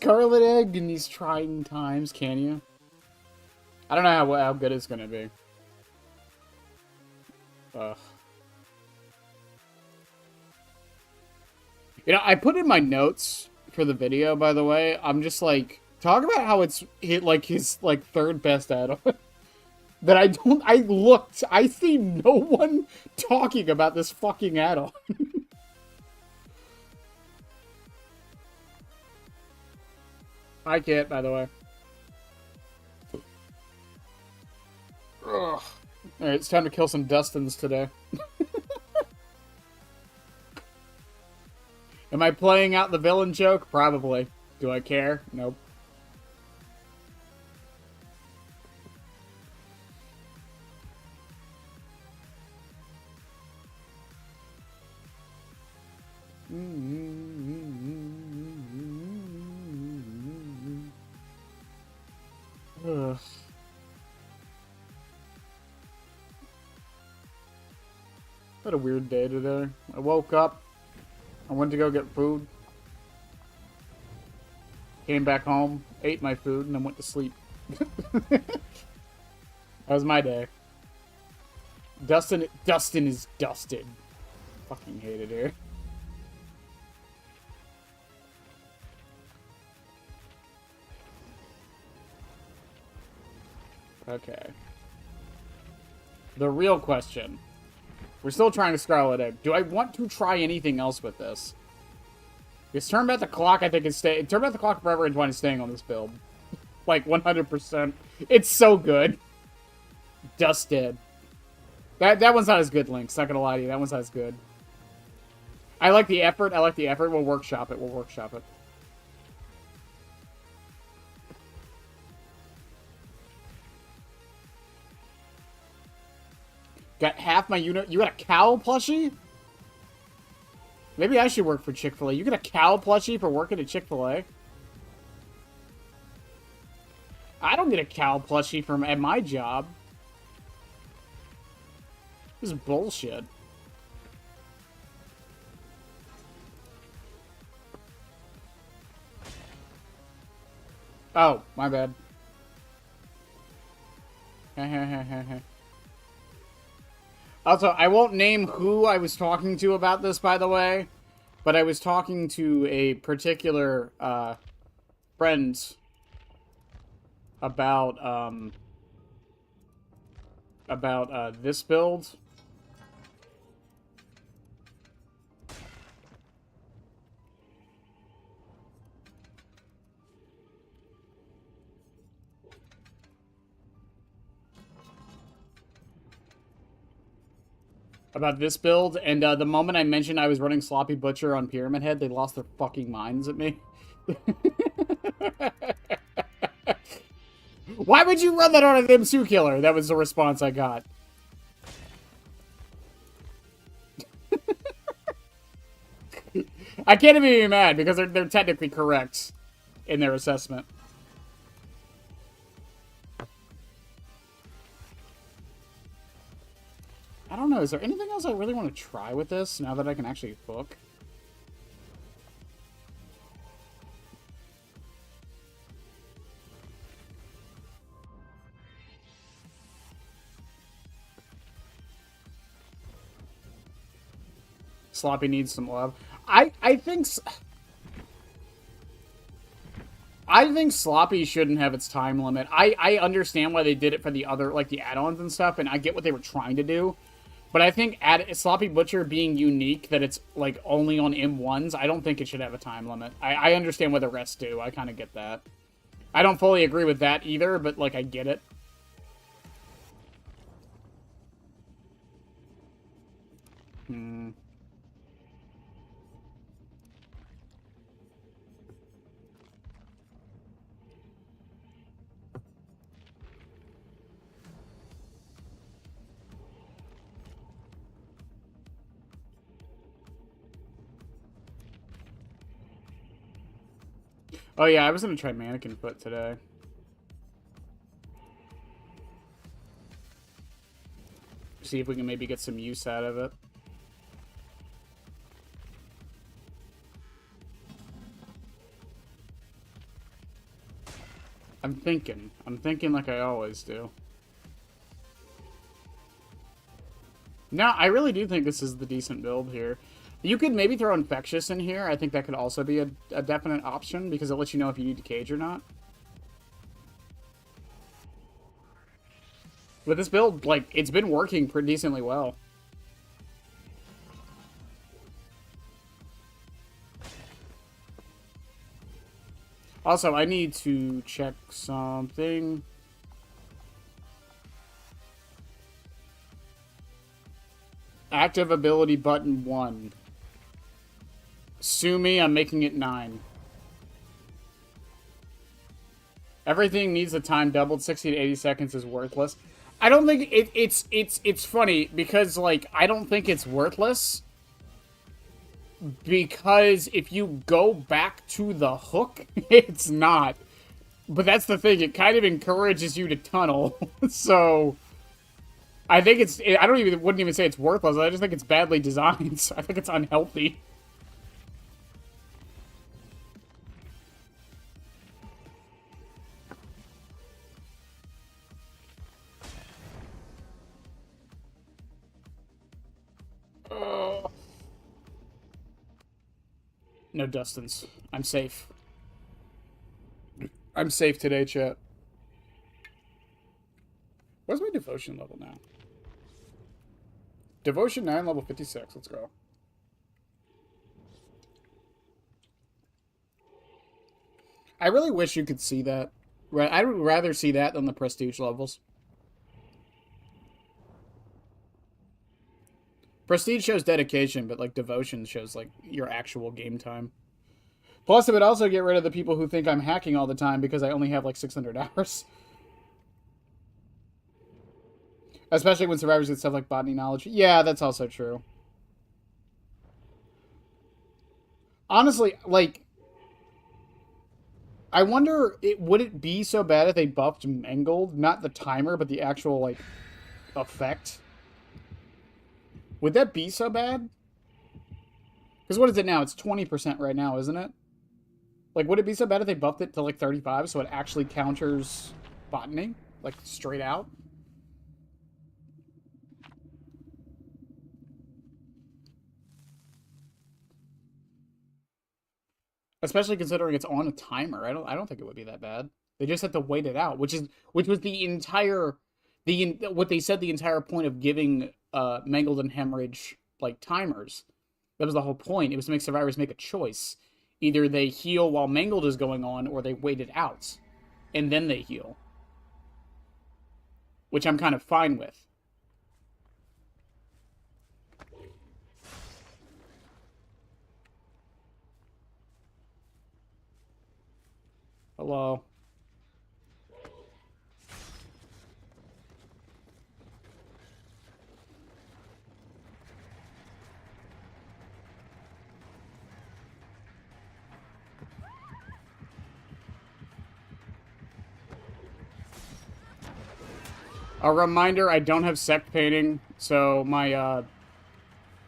Scarlet egg in these trying times, can you? I don't know how good it's gonna be. Ugh. You know, I put in my notes for the video, by the way. I'm just like, talk about how it's hit like his like third best add-on. That I see no one talking about this fucking add-on. I can't, by the way. Ugh. Alright, it's time to kill some Dustins today. Am I playing out the villain joke? Probably. Do I care? Nope. Ugh. What a weird day today. I woke up. I went to go get food. Came back home, ate my food, and then went to sleep. That was my day. Dustin is dusted. Fucking hate it here. Okay. The real question. We're still trying to Scarlet Egg. Do I want to try anything else with this? Because turn back the clock, I think is turn back the clock forever and 20 staying on this build. Like 100%. It's so good. Dusted. That one's not as good, Lynx. Not gonna lie to you. That one's not as good. I like the effort. I like the effort. We'll workshop it. We'll workshop it. Got half my unit. You got a cow plushie? Maybe I should work for Chick-fil-A. You get a cow plushie for working at Chick-fil-A? I don't get a cow plushie from at my job. This is bullshit. Oh, my bad. Also, I won't name who I was talking to about this, by the way, but I was talking to a particular friend about this build. About this build, and the moment I mentioned I was running Sloppy Butcher on Pyramid Head, they lost their fucking minds at me. Why would you run that on an M2 killer? That was the response I got. I can't even be mad, because they're technically correct in their assessment. I don't know, is there anything else I really want to try with this, now that I can actually hook? Sloppy needs some love. I think Sloppy shouldn't have its time limit. I understand why they did it for the other, like, the add-ons and stuff, and I get what they were trying to do. But I think Sloppy Butcher being unique, that it's, like, only on M1s, I don't think it should have a time limit. I understand what the rest do. I kind of get that. I don't fully agree with that either, but, like, I get it. Oh yeah, I was gonna try Mannequin Foot today. See if we can maybe get some use out of it. I'm thinking. I'm thinking like I always do. No, I really do think this is the decent build here. You could maybe throw Infectious in here. I think that could also be a definite option because it lets you know if you need to cage or not. But this build, like, it's been working pretty decently well. Also, I need to check something. Active ability button 1. Sue me, I'm making it 9. Everything needs the time doubled. 60 to 80 seconds is worthless. I don't think it's funny because, like, I don't think it's worthless. Because if you go back to the hook, it's not. But that's the thing, it kind of encourages you to tunnel. So I think wouldn't even say it's worthless. I just think it's badly designed. So I think it's unhealthy. No Dustins. I'm safe. I'm safe today, chat. What's my devotion level now? Devotion 9, level 56. Let's go. I really wish you could see that. I would rather see that than the prestige levels. Prestige shows dedication, but, like, devotion shows, like, your actual game time. Plus, it would also get rid of the people who think I'm hacking all the time because I only have, like, 600 hours. Especially when survivors get stuff like botany knowledge. Yeah, that's also true. Honestly, like, I wonder, would it be so bad if they buffed Mangled? Not the timer, but the actual, like, effect? Would that be so bad? Because what is it now? It's 20% right now, isn't it? Like, would it be so bad if they buffed it to, like, 35 so it actually counters botany? Like, straight out? Especially considering it's on a timer. I don't think it would be that bad. They just have to wait it out, which was the entire what they said the entire point of giving Mangled and Hemorrhage like timers. That was the whole point. It was to make survivors make a choice. Either they heal while Mangled is going on, or they wait it out, and then they heal. Which I'm kind of fine with. Hello. A reminder, I don't have sect painting, so my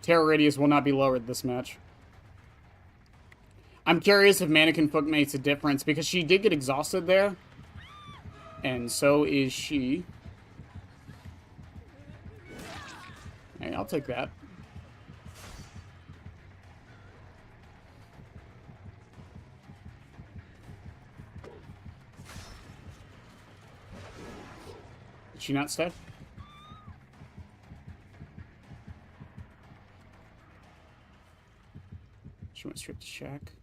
terror radius will not be lowered this match. I'm curious if Mannequin Foot makes a difference, because she did get exhausted there. And so is she. Hey, I'll take that. Did she not stay? She went straight to shack.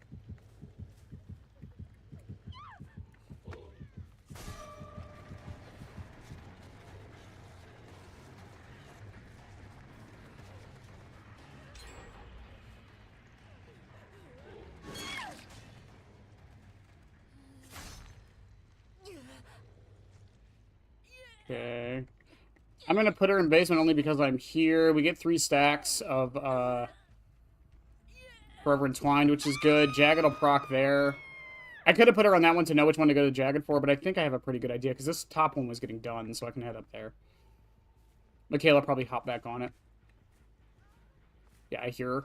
Okay. I'm going to put her in basement only because I'm here. We get 3 stacks of Forever Entwined, which is good. Jagged will proc there. I could have put her on that one to know which one to go to Jagged for, but I think I have a pretty good idea because this top one was getting done, so I can head up there. Michaela probably hop back on it. Yeah, I hear her.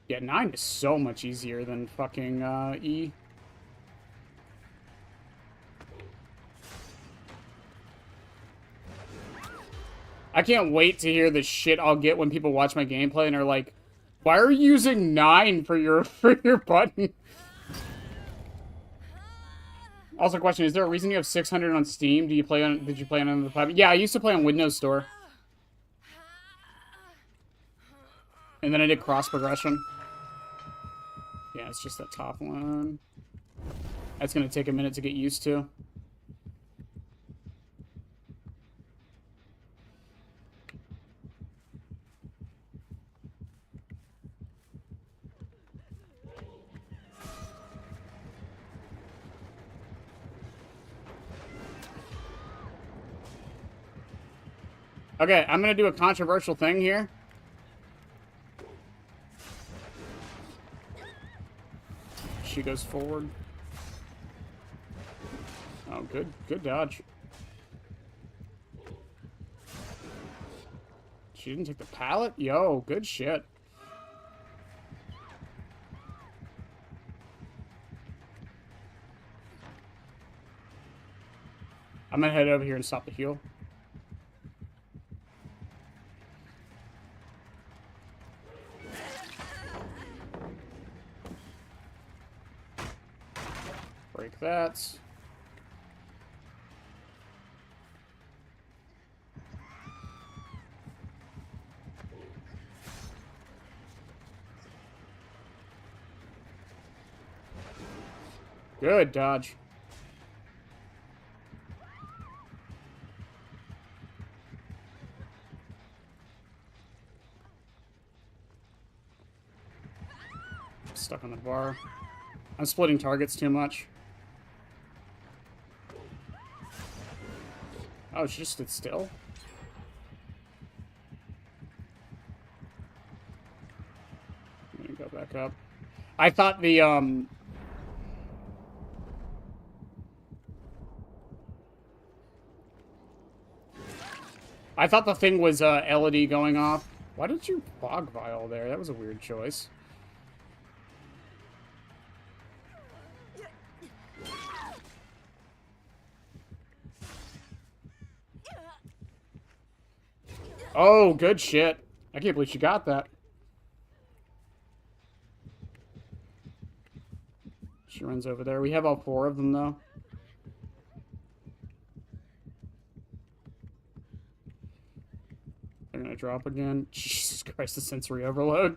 Yeah, 9 is so much easier than fucking E. I can't wait to hear the shit I'll get when people watch my gameplay and are like, why are you using 9 for your button? Also, question, is there a reason you have 600 on Steam? Did you play on another platform? Yeah, I used to play on Windows Store. And then I did cross progression. Yeah, it's just that top one. That's gonna take a minute to get used to. Okay, I'm gonna do a controversial thing here. She goes forward. Oh, good dodge. She didn't take the pallet? Yo, good shit. I'm gonna head over here and stop the heal. Break that. Good dodge. Stuck on the bar. I'm splitting targets too much. Oh, she just stood still? I'm gonna go back up. I thought the, I thought the thing was, LED going off. Why did you fog vial there? That was a weird choice. Oh, good shit. I can't believe she got that. She runs over there. We have all 4 of them, though. They're gonna drop again. Jesus Christ, the sensory overload.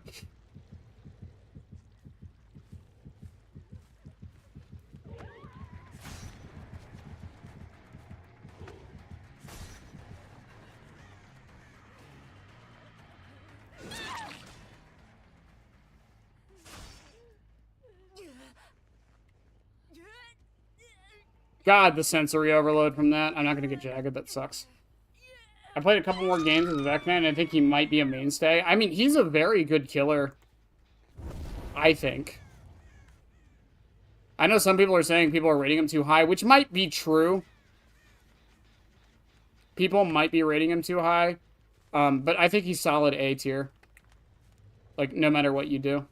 God, the sensory overload from that. I'm not gonna get jagged. That sucks. I played a couple more games with Vecna, and I think he might be a mainstay. I mean, he's a very good killer. I think. I know some people are saying people are rating him too high, which might be true. People might be rating him too high. But I think he's solid A tier. Like, no matter what you do.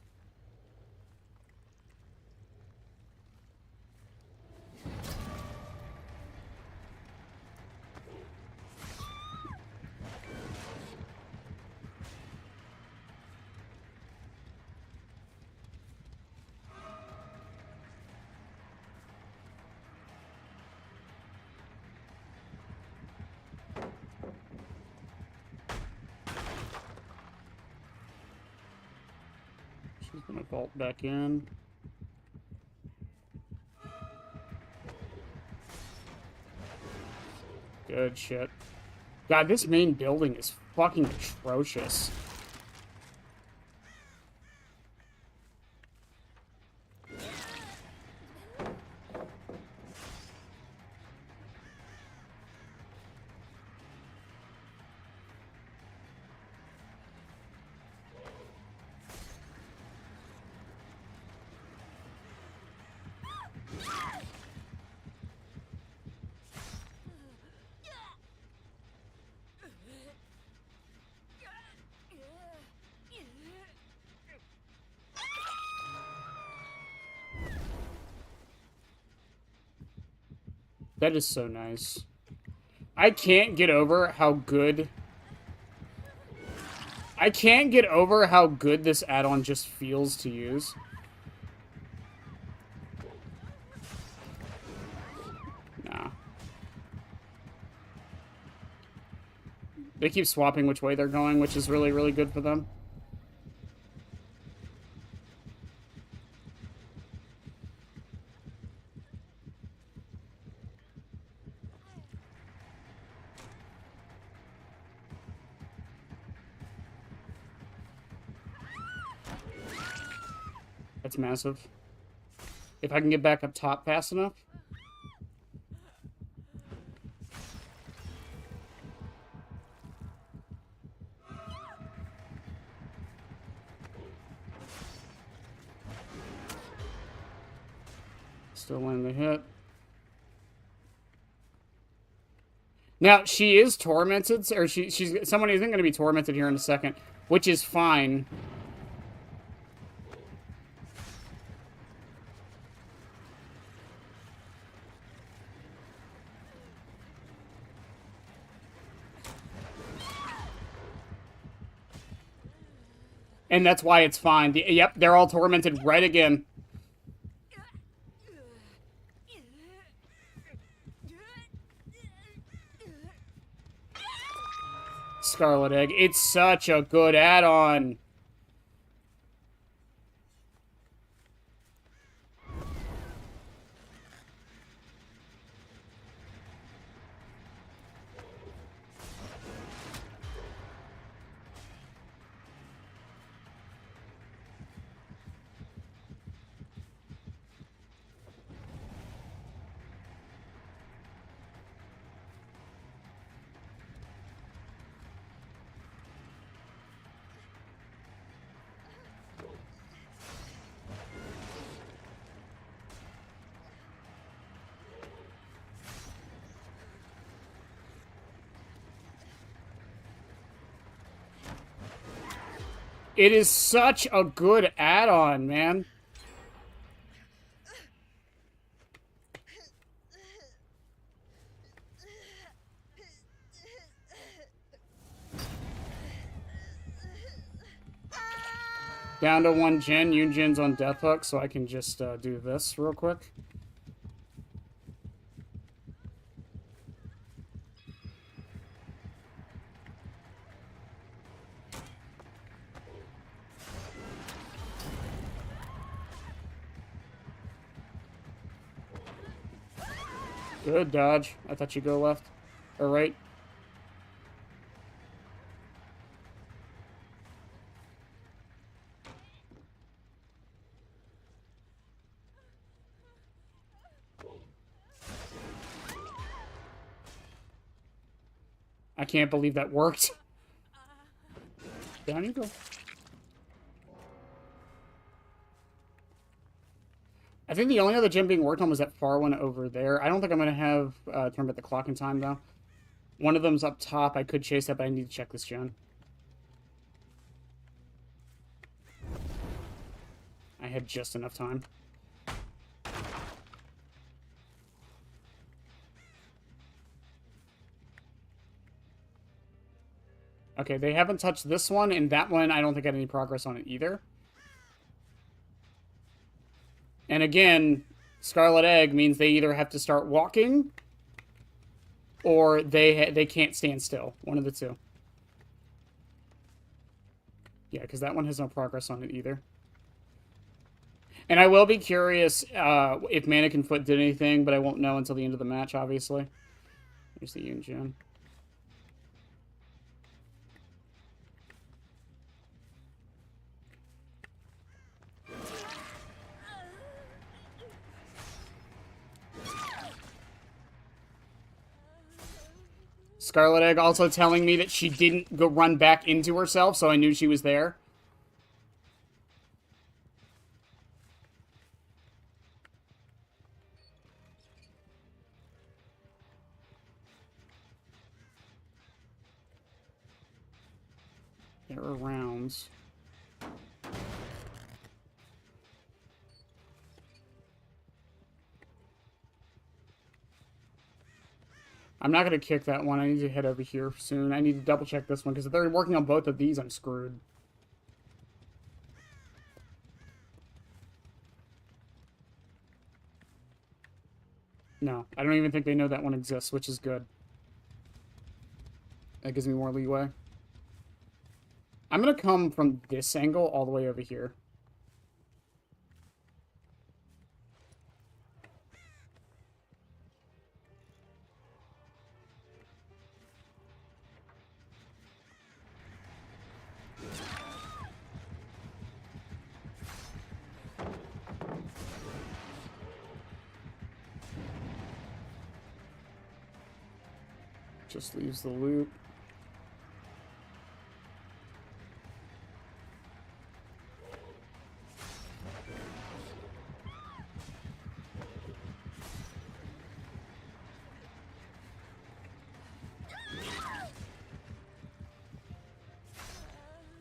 She's gonna vault back in. Good shit. God, this main building is fucking atrocious. That is so nice. I can't get over how good... I can't get over how good this add-on just feels to use. Nah. They keep swapping which way they're going, which is really, really good for them. That's massive. If I can get back up top fast enough. Still in the hit. Now, she is tormented, or someone isn't going to be tormented here in a second, which is fine. And that's why it's fine. Yep, they're all tormented right again. Scarlet Egg. It's such a good add-on. It is such a good add-on, man. Down to 1 gen. Yunjin's on Death Hook, so I can just do this real quick. Good dodge. I thought you'd go left. Or right. I can't believe that worked. Down you go. I think the only other gem being worked on was that far one over there. I don't think I'm going to have turn back the clock in time, though. One of them's up top. I could chase that, but I need to check this gen. I had just enough time. Okay, they haven't touched this one, and that one, I don't think I had any progress on it either. And again, Scarlet Egg means they either have to start walking, or they can't stand still. One of the two. Yeah, because that one has no progress on it either. And I will be curious if Mannequin Foot did anything, but I won't know until the end of the match, obviously. There's the Yunjin. Scarlet Egg also telling me that she didn't go run back into herself, so I knew she was there. There are rounds. I'm not going to kick that one. I need to head over here soon. I need to double check this one, because if they're working on both of these, I'm screwed. No, I don't even think they know that one exists, which is good. That gives me more leeway. I'm going to come from this angle all the way over here. Just leaves the loop.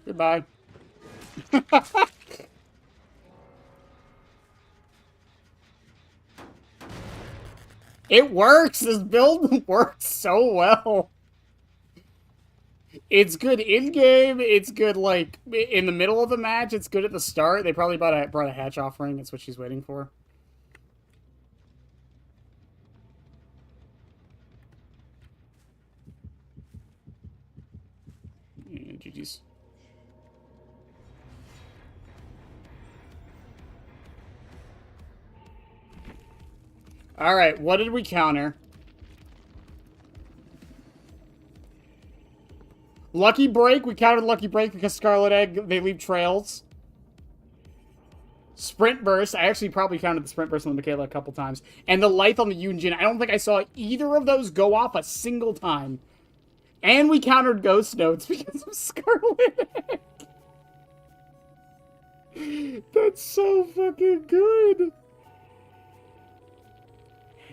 Goodbye. It works! This build works so well. It's good in-game, it's good, like, in the middle of the match, it's good at the start. They probably brought a hatch offering, that's what she's waiting for. Yeah, GG's. Alright, what did we counter? Lucky Break, we countered Lucky Break because Scarlet Egg, they leave trails. Sprint Burst, I actually probably counted the Sprint Burst on the Michaela a couple times. And the Lithe on the Yunjin, I don't think I saw either of those go off a single time. And we countered Ghost Notes because of Scarlet Egg. That's so fucking good.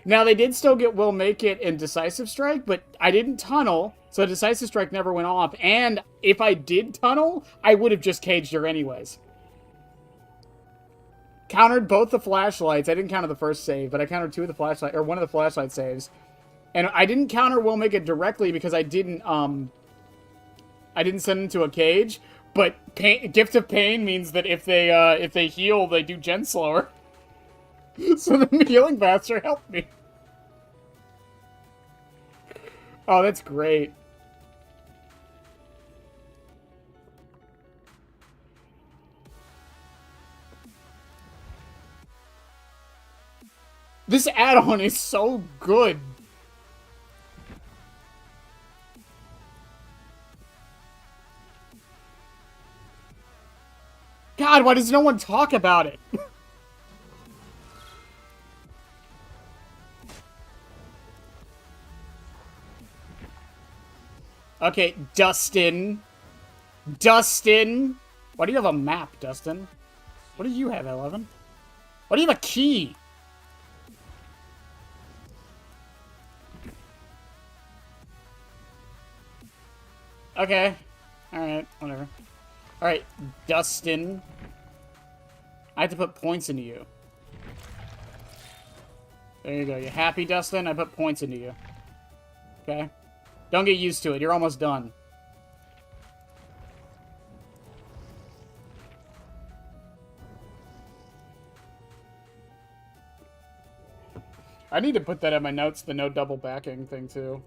Now, they did still get Will Make It and Decisive Strike, but I didn't tunnel, so Decisive Strike never went off. And if I did tunnel, I would have just caged her anyways. Countered both the flashlights. I didn't counter the first save, but I countered one of the flashlight saves. And I didn't counter Will Make It directly because I didn't send into a cage. But Gift of Pain means that if they heal, they do gen slower. So the healing faster helped me. Oh, that's great. This add-on is so good. God, why does no one talk about it? Okay, Dustin. Dustin! Why do you have a map, Dustin? What do you have, 11? Why do you have a key? Okay. Alright, whatever. Alright, Dustin. I have to put points into you. There you go. You happy, Dustin? I put points into you. Okay? Don't get used to it. You're almost done. I need to put that in my notes, the no double backing thing, too.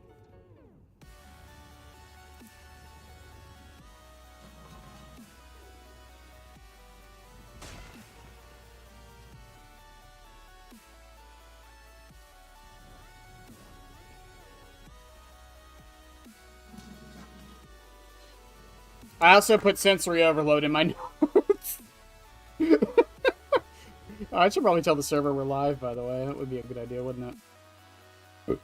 I also put sensory overload in my notes. I should probably tell the server we're live, by the way. That would be a good idea, wouldn't it?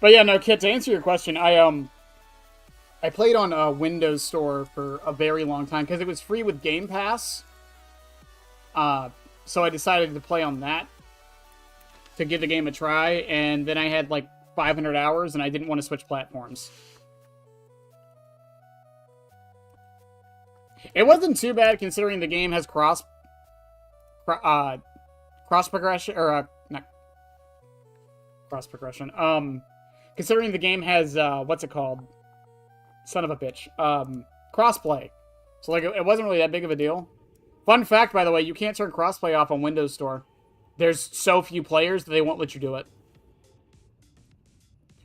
But yeah, no, Kit, to answer your question, I played on a Windows Store for a very long time because it was free with Game Pass. So I decided to play on that to give the game a try, and then I had like 500 hours, and I didn't want to switch platforms. It wasn't too bad considering the game has cross progression, or not. cross progression. Considering the game has what's it called? Son of a bitch. Crossplay. So like it wasn't really that big of a deal. Fun fact, by the way, you can't turn crossplay off on Windows Store. There's so few players that they won't let you do it.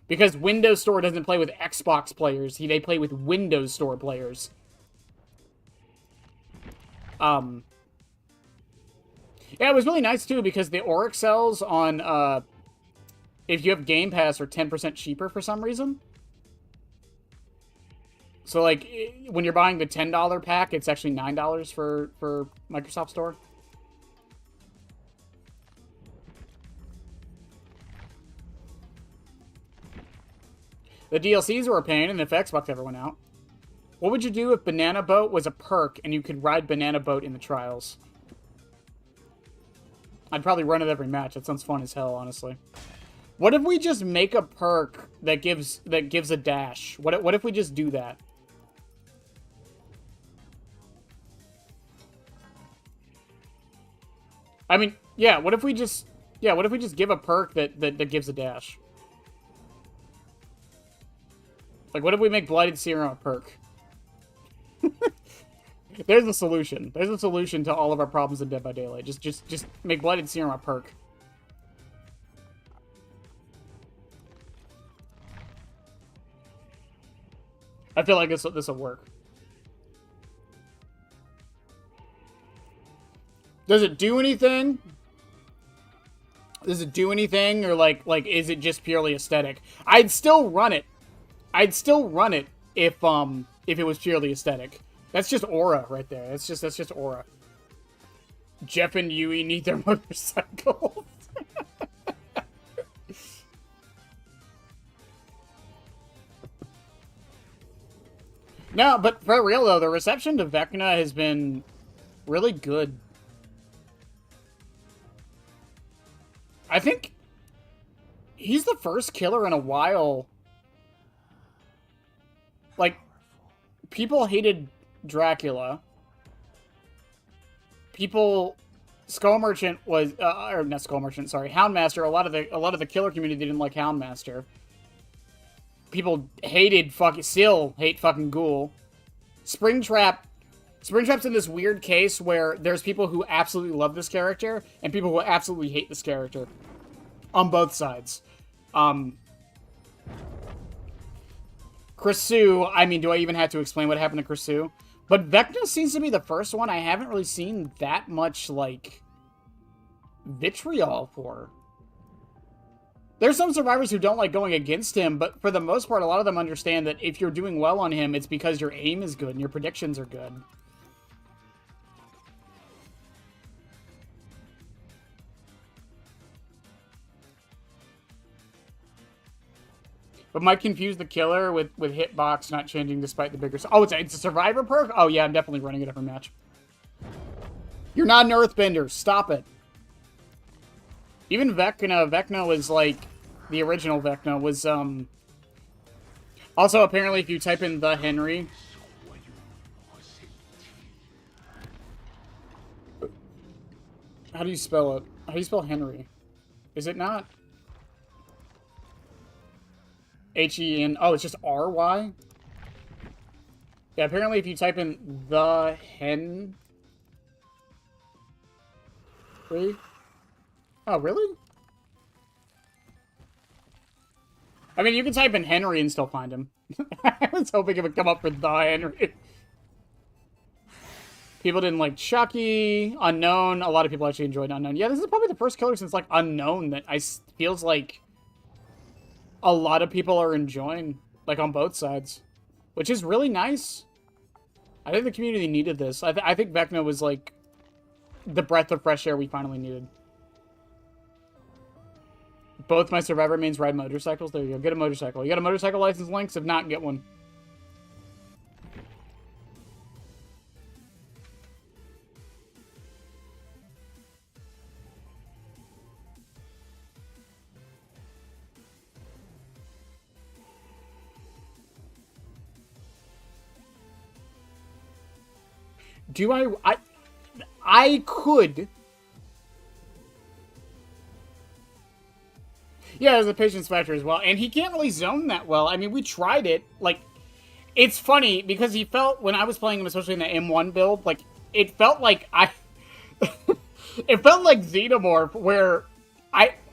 Because Windows Store doesn't play with Xbox players. They play with Windows Store players. Yeah, it was really nice, too, because the Auric cells on, if you have Game Pass, are 10% cheaper for some reason. So, like, when you're buying the $10 pack, it's actually $9 for Microsoft Store. The DLCs were a pain, and if Xbox ever went out. What would you do if Banana Boat was a perk and you could ride Banana Boat in the trials? I'd probably run it every match. That sounds fun as hell, honestly. What if we just make a perk that gives a dash? What if we just do that? I mean, yeah, what if we just give a perk that gives a dash? Like, what if we make Blighted Serum a perk? There's a solution. There's a solution to all of our problems in Dead by Daylight. Just make Blighted Serum a perk. I feel like this will work. Does it do anything? Does it do anything, or like is it just purely aesthetic? I'd still run it. I'd still run it if it was purely aesthetic. That's just aura right there. That's just aura. Jeff and Yui need their motorcycles. No, but for real though, the reception to Vecna has been really good. I think he's the first killer in a while. Like, people hated Dracula. Skull Merchant was, or not Skull Merchant, sorry, Houndmaster. A lot of the killer community didn't like Houndmaster. People still hate fucking Ghoul. Springtrap's in this weird case where there's people who absolutely love this character and people who absolutely hate this character. On both sides. Krisu, I mean, do I even have to explain what happened to Krisu? But Vecna seems to be the first one I haven't really seen that much, like, vitriol for. There's some survivors who don't like going against him, but for the most part, a lot of them understand that if you're doing well on him, it's because your aim is good and your predictions are good. But might confuse the killer with hitbox not changing despite the bigger... Oh, it's a survivor perk? Oh, yeah, I'm definitely running it every match. You're not an earthbender. Stop it. Even Vecna was like... The original Vecna was, Also, apparently, if you type in the Henry... How do you spell it? How do you spell Henry? Is it not... H-E-N... Oh, it's just R-Y? Yeah, apparently if you type in the Henry... Oh, really? I mean, you can type in Henry and still find him. I was hoping it would come up for the Henry. People didn't like Chucky, Unknown. A lot of people actually enjoyed Unknown. Yeah, this is probably the first killer since, like, Unknown that feels like a lot of people are enjoying, like, on both sides. Which is really nice. I think the community needed this. I think Vecna was, like, the breath of fresh air we finally needed. Both my survivor mains ride motorcycles. There you go. Get a motorcycle. You got a motorcycle license, Lynx? If not, get one. Do I could... Yeah, there's a patience factor as well. And he can't really zone that well. I mean, we tried it. Like, it's funny because he felt, when I was playing him, especially in the M1 build, like, it felt like it felt like Xenomorph, where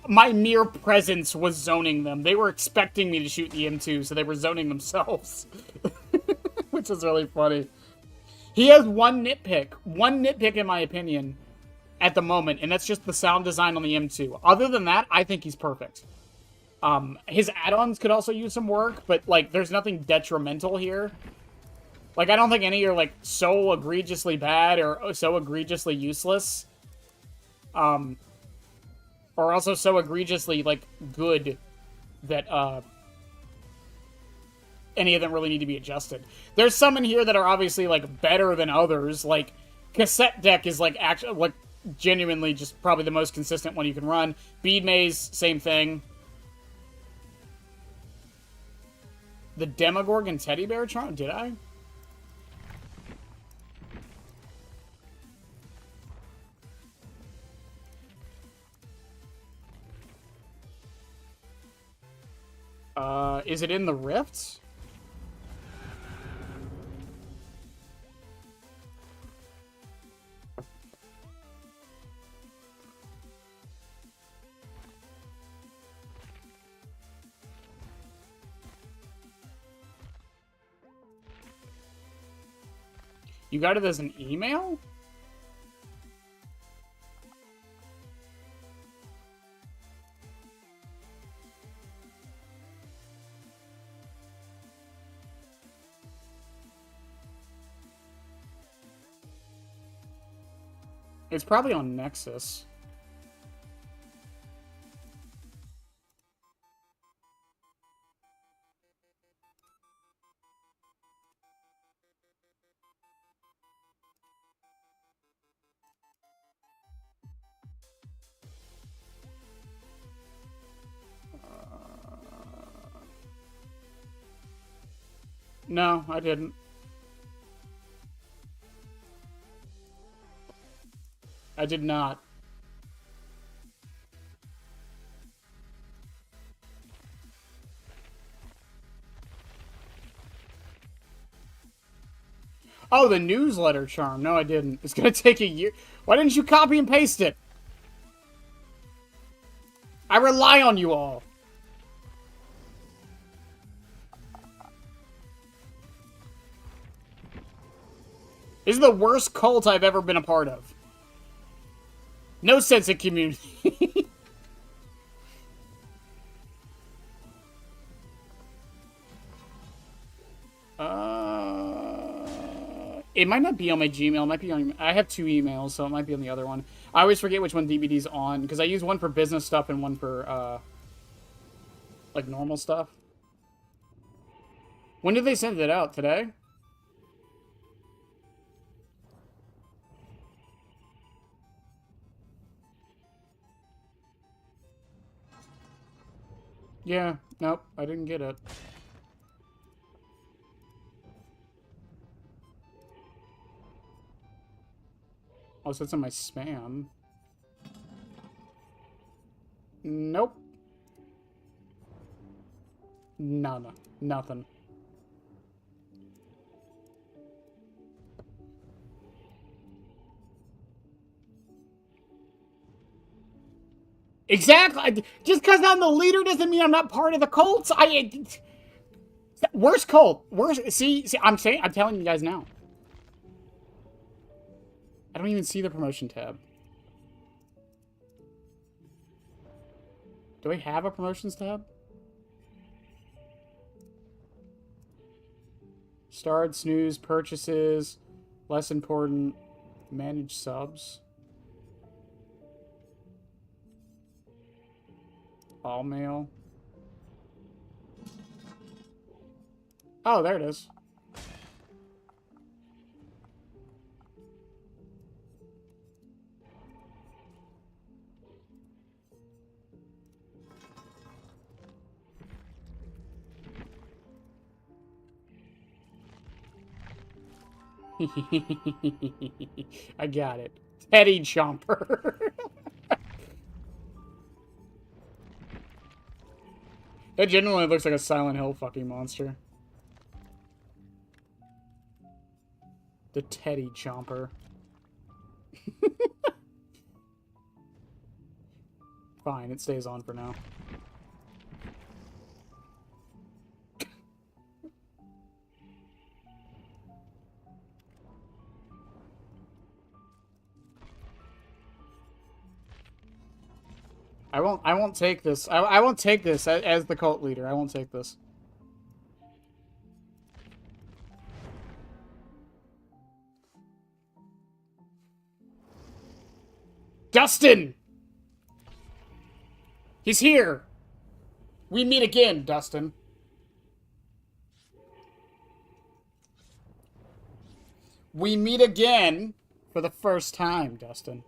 my mere presence was zoning them. They were expecting me to shoot the M2, so they were zoning themselves. Which is really funny. He has one nitpick in my opinion, at the moment, and that's just the sound design on the M2. Other than that, I think he's perfect. His add-ons could also use some work, but, like, there's nothing detrimental here. Like, I don't think any are, like, so egregiously bad or so egregiously useless. Or also so egregiously, like, good that, any of them really need to be adjusted. There's some in here that are obviously, like, better than others. Like, Cassette Deck is, like, actually, like, genuinely just probably the most consistent one you can run. Bead Maze, same thing. The Demogorgon Teddy Bear charm? Did I? Is it in the Rift? You got it as an email? It's probably on Nexus. No, I didn't. I did not. Oh, the newsletter charm. No, I didn't. It's gonna take a year. Why didn't you copy and paste it? I rely on you all. This is the worst cult I've ever been a part of. No sense of community. It might not be on my Gmail. It might be on. I have 2 emails, so it might be on the other one. I always forget which one DBD's on because I use one for business stuff and one for like normal stuff. When did they send it out? Today? Yeah. Nope. I didn't get it. Oh, so it's in my spam. Nope. No. Nothing. Exactly. Just because I'm the leader doesn't mean I'm not part of the cult. Worst cult. Worst. See. I'm telling you guys now. I don't even see the promotion tab. Do I have a promotions tab? Starred, snooze, purchases, less important, manage subs. All mail. Oh, there it is. I got it. Teddy Chomper. It genuinely looks like a Silent Hill fucking monster. The Teddy Chomper. Fine, it stays on for now. I won't take this. I won't take this as the cult leader. I won't take this. Dustin! He's here! We meet again, Dustin. We meet again for the first time, Dustin.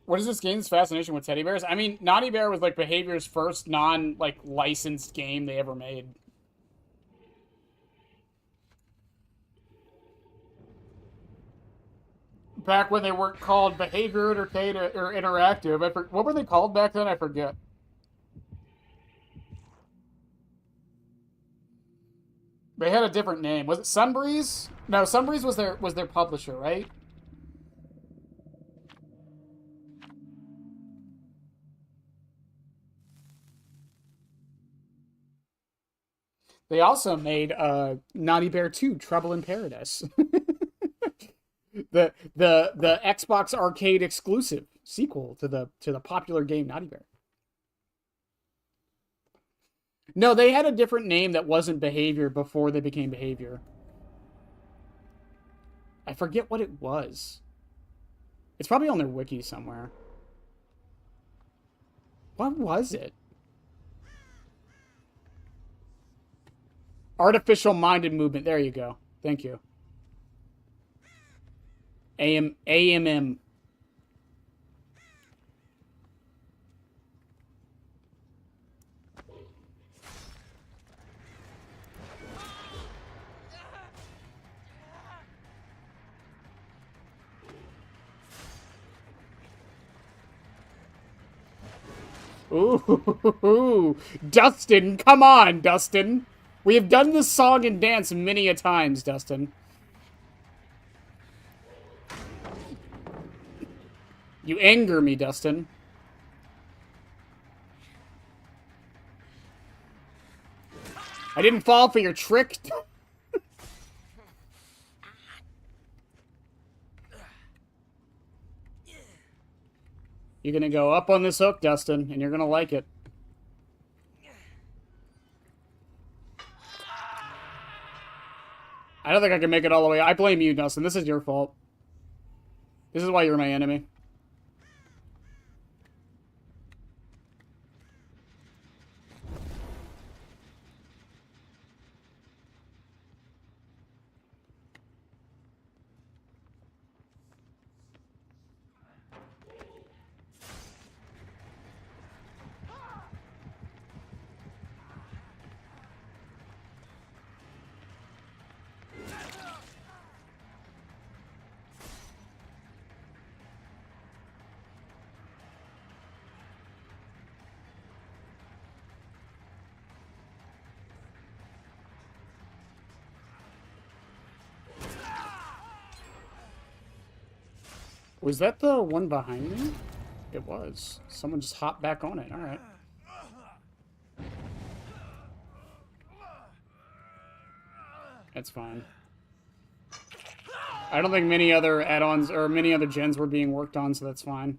What is this game's fascination with teddy bears? I mean, Naughty Bear was, like, Behavior's first licensed game they ever made. Back when they weren't called Behavior Entertainment or Interactive. What were they called back then? I forget. They had a different name. Was it Sunbreeze? No, Sunbreeze was their publisher, right? They also made Naughty Bear 2: Trouble in Paradise. the Xbox Arcade exclusive sequel to the popular game Naughty Bear. No, they had a different name that wasn't Behavior before they became Behavior. I forget what it was. It's probably on their wiki somewhere. What was it? Artificial Minded Movement. There you go. Thank you. AMM. Ooh, Dustin, come on, Dustin. We have done this song and dance many a times, Dustin. You anger me, Dustin. I didn't fall for your trick. You're gonna go up on this hook, Dustin, and you're gonna like it. I don't think I can make it all the way. I blame you, Dustin. This is your fault. This is why you're my enemy. Was that the one behind me? It was. Someone just hopped back on it. Alright. That's fine. I don't think many other add-ons or many other gens were being worked on, so that's fine.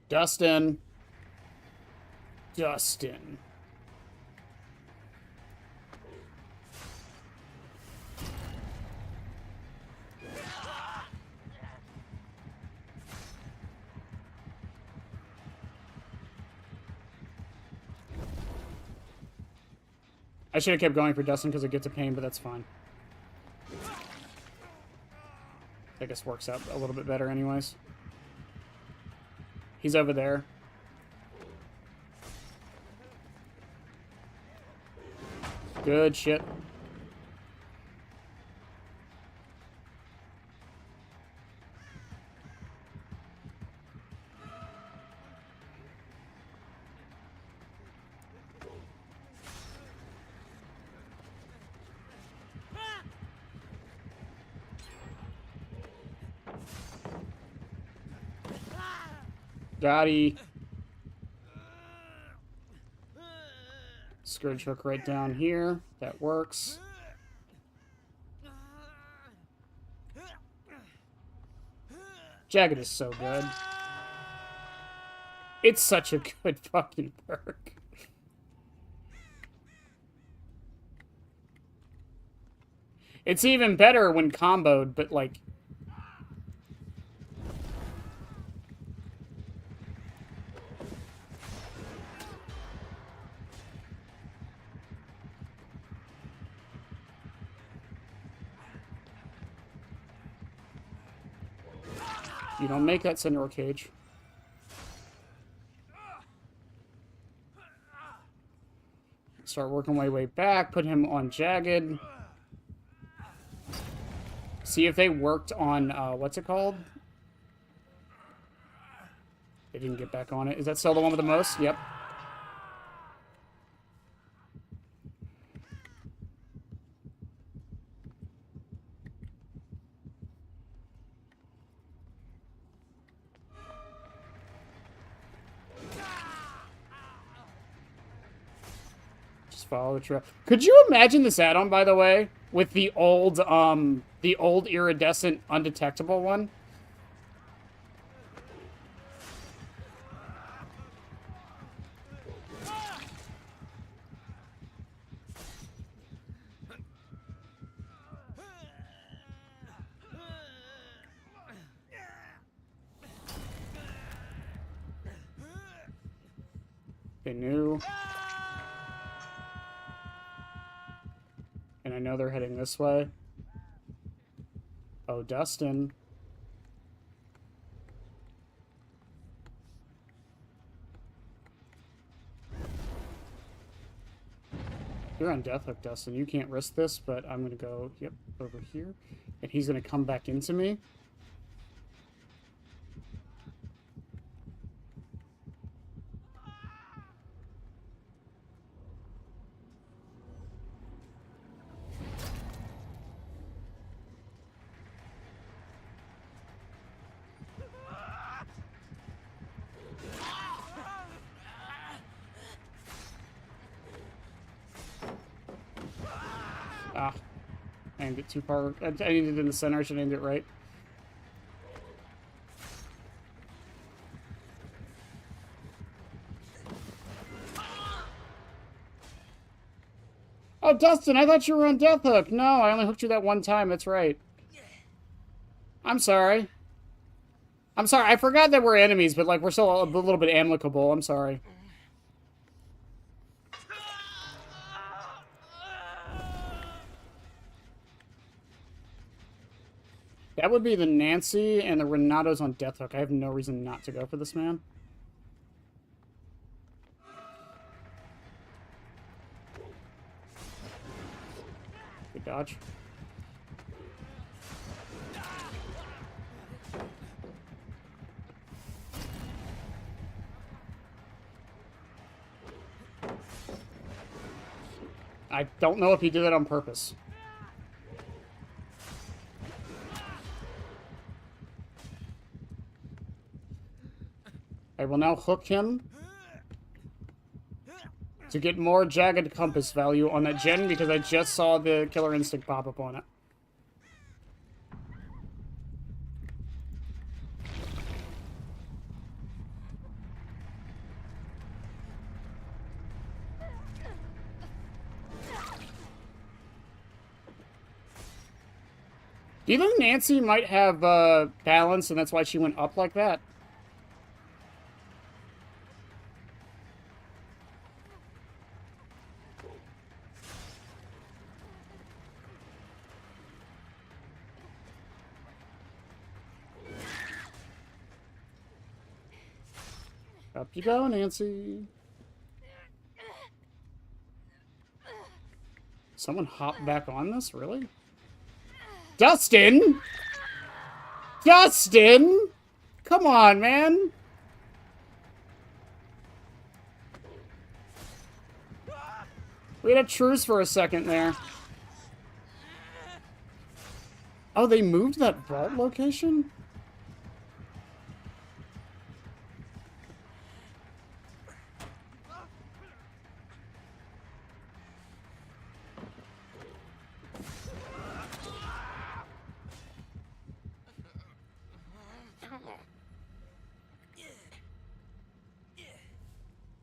Dustin. Dustin. I should have kept going for Dustin because it gets a pain, but that's fine. I guess works out a little bit better anyways. He's over there. Good shit. Got-y. Scourge hook right down here. That works. Jagged is so good. It's such a good fucking perk. It's even better when comboed, but like... You don't make that Senor Cage. Start working my way back, put him on Jagged. See if they worked on, what's it called? They didn't get back on it. Is that still the one with the most? Yep. Follow the trail. Could you imagine this add-on, by the way, with the old iridescent undetectable one? They knew. And I know they're heading this way. Oh, Dustin. You're on Death Hook, Dustin. You can't risk this, but I'm going to go, yep, over here. And he's going to come back into me. Ah, I aimed it too far. I aimed it in the center. I should have aimed it right. Oh, Dustin, I thought you were on Death Hook. No, I only hooked you that one time. That's right. I'm sorry. I'm sorry. I forgot that we're enemies, but like we're still a little bit amicable. I'm sorry. That would be the Nancy and the Renato's on Death Hook. I have no reason not to go for this man. Good dodge. I don't know if he did that on purpose. I will now hook him to get more Jagged Compass value on that gen because I just saw the Killer Instinct pop up on it. Do you think Nancy might have balance and that's why she went up like that? Up you go, Nancy. Someone hopped back on this? Really? Dustin! Dustin! Come on, man! We had a truce for a second there. Oh, they moved that vault location?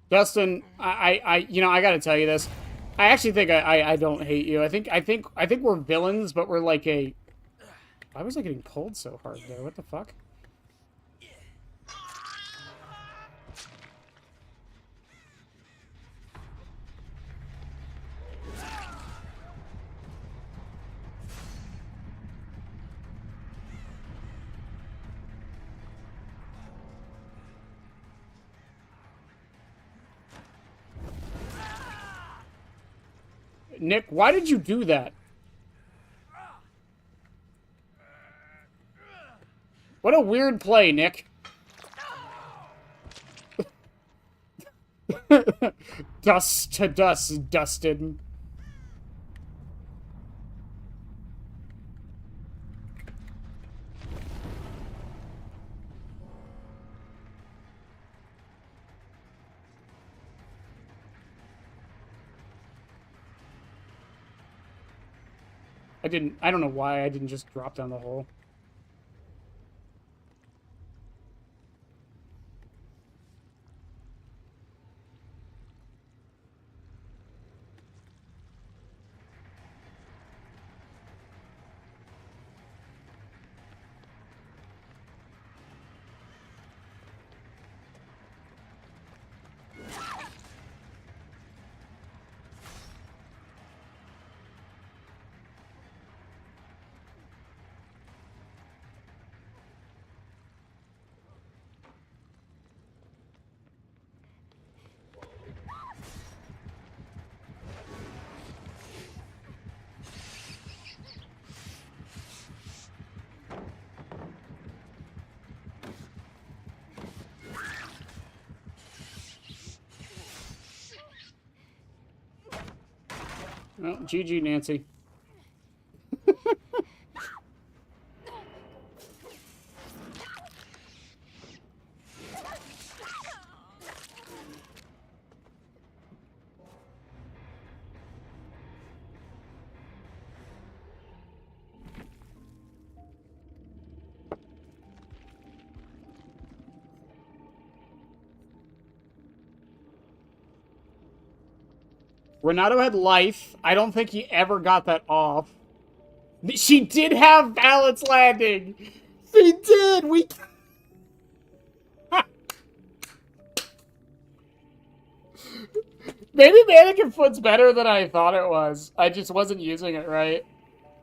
Dustin, you know, I gotta tell you this. I actually think I don't hate you. I think we're villains, but we're like a... Why was I getting pulled so hard there? What the fuck? Nick, why did you do that? What a weird play, Nick. Dust to dust, Dustin. I don't know why I didn't just drop down the hole. Well, GG, Nancy. Renato had life. I don't think he ever got that off. She did have balance landing. She did. We. Maybe Mannequin Foot's better than I thought it was. I just wasn't using it right.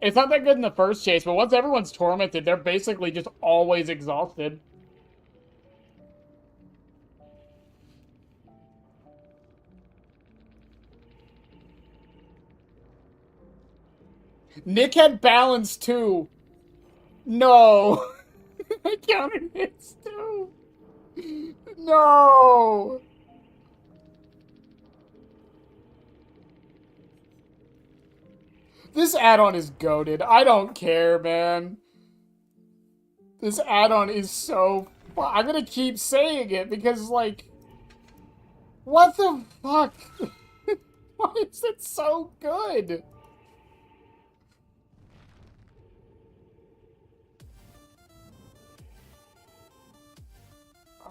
It's not that good in the first chase, but once everyone's tormented, they're basically just always exhausted. Nick had balance too. No. I counted hits too. No. This add-on is goated. I don't care, man. This add-on is so... I'm gonna keep saying it because, like... What the fuck? Why is it so good?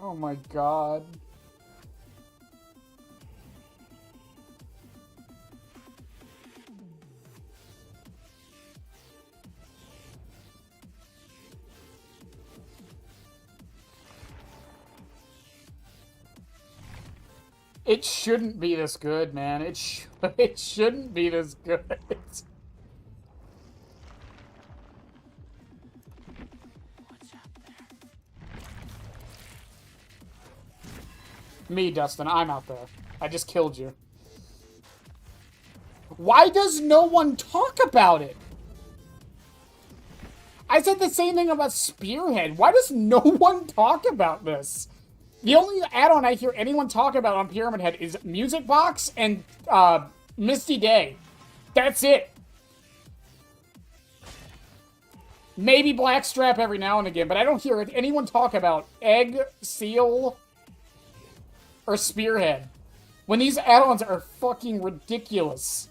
Oh my god. It shouldn't be this good, man. It shouldn't be this good. Me, Dustin. I'm out there. I just killed you. Why does no one talk about it? I said the same thing about Spearhead. Why does no one talk about this? The only add-on I hear anyone talk about on Pyramid Head is Music Box and Misty Day. That's it. Maybe Blackstrap every now and again, but I don't hear anyone talk about Egg, Seal, or Spearhead. When these add-ons are fucking ridiculous.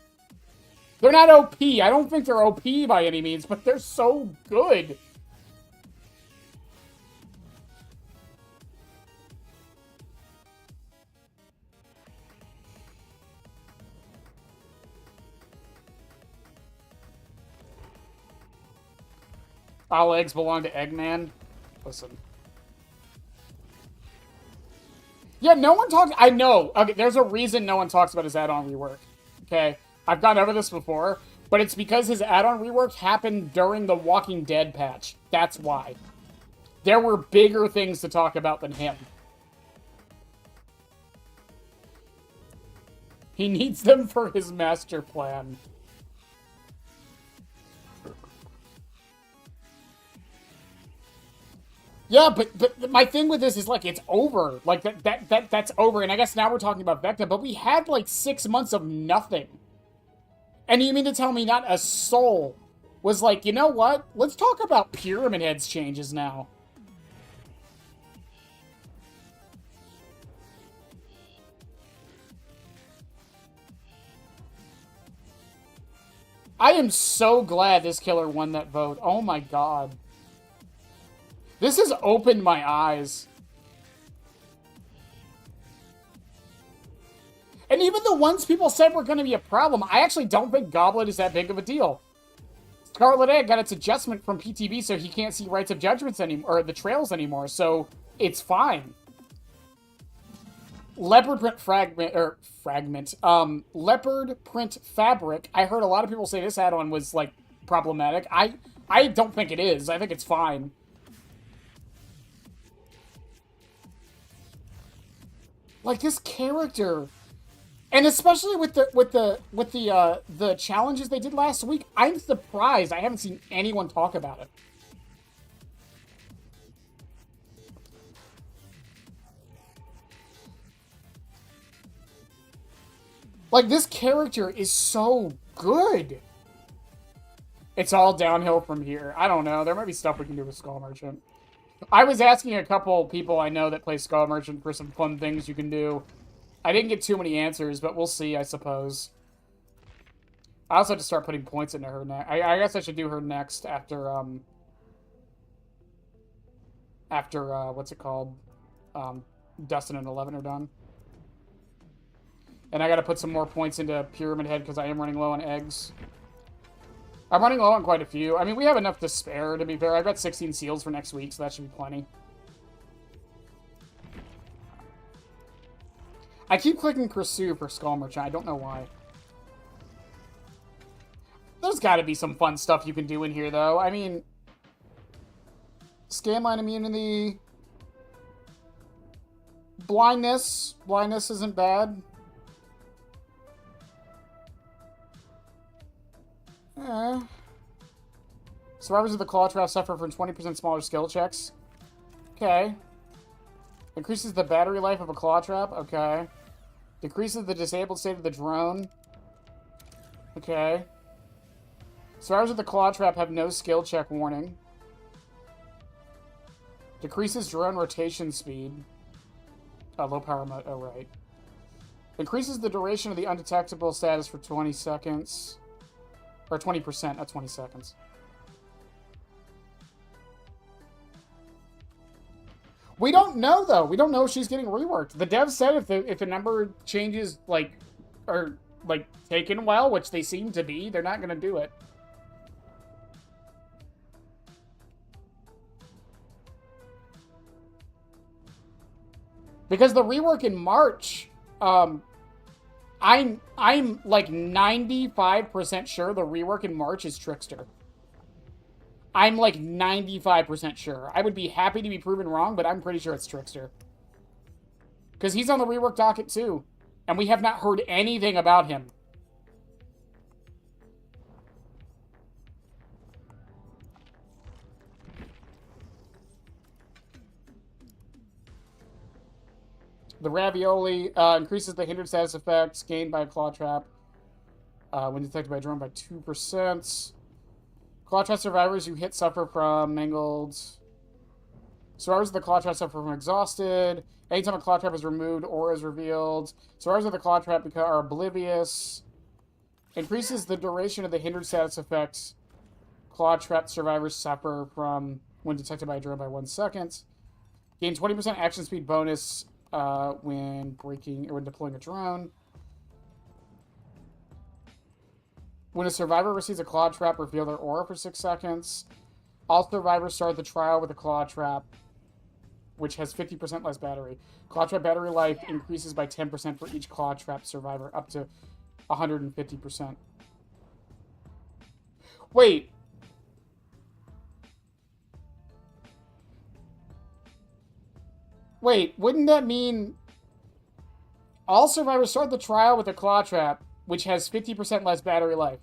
They're not OP. I don't think they're OP by any means, but they're so good. All eggs belong to Eggman. Listen. Yeah, no one talks... I know. Okay, there's a reason no one talks about his add-on rework. Okay? I've gone over this before, but it's because his add-on rework happened during the Walking Dead patch. That's why. There were bigger things to talk about than him. He needs them for his master plan. Yeah, but my thing with this is, like, it's over. Like, that's over. And I guess now we're talking about Vecna, but we had, like, 6 months of nothing. And you mean to tell me not a soul was like, you know what? Let's talk about Pyramid Head's changes now. I am so glad this killer won that vote. Oh my god. This has opened my eyes. And even the ones people said were going to be a problem, I actually don't think Goblet is that big of a deal. Scarlet Egg got its adjustment from PTB, so he can't see Rights of Judgments anymore, or the trails anymore, so it's fine. Leopard print fabric. I heard a lot of people say this add-on was, like, problematic. I don't think it is. I think it's fine. Like, this character, and especially with the challenges they did last week, I'm surprised I haven't seen anyone talk about it. Like, this character is so good. It's all downhill from here. I don't know. There might be stuff we can do with Skull Merchant. I was asking a couple people I know that play Skull Merchant for some fun things you can do. I didn't get too many answers, but we'll see, I suppose. I also have to start putting points into her next. I guess I should do her next after, what's it called? Dustin and 11 are done. And I gotta put some more points into Pyramid Head because I am running low on eggs. I'm running low on quite a few. I mean, we have enough to spare, to be fair. I've got 16 seals for next week, so that should be plenty. I keep clicking Pursue for Skull Merchant. I don't know why. There's gotta be some fun stuff you can do in here, though. I mean, Scanline immunity. Blindness. Blindness isn't bad. Survivors of the Claw Trap suffer from 20% smaller skill checks. Okay. Increases the battery life of a Claw Trap. Okay. Decreases the disabled state of the drone. Okay. Survivors of the Claw Trap have no skill check warning. Decreases drone rotation speed. Low power mode. Oh, right. Increases the duration of the undetectable status for 20 seconds. Or 20%, not 20 seconds. We don't know, though. We don't know if she's getting reworked. The devs said if the number changes, like, are, like, taken well, which they seem to be, they're not going to do it. Because the rework in March, I'm like 95% sure the rework in March is Trickster. I'm like 95% sure. I would be happy to be proven wrong, but I'm pretty sure it's Trickster. Because he's on the rework docket too. And we have not heard anything about him. The ravioli increases the hindered status effects gained by a claw trap when detected by a drone by 2%. Claw trap survivors who hit suffer from mangled. Survivors of the claw trap suffer from exhausted. Anytime a claw trap is removed or is revealed, survivors of the claw trap are oblivious. Increases the duration of the hindered status effects claw trap survivors suffer from when detected by a drone by 1 second. Gain 20% action speed bonus when deploying a drone. When a survivor receives a claw trap, reveal their aura for 6 seconds. All survivors start the trial with a claw trap, which has 50% less battery. Claw trap battery life increases by 10% for each claw trap survivor, up to 150%. Wait. Wait, wouldn't that mean all survivors start the trial with a claw trap, which has 50% less battery life?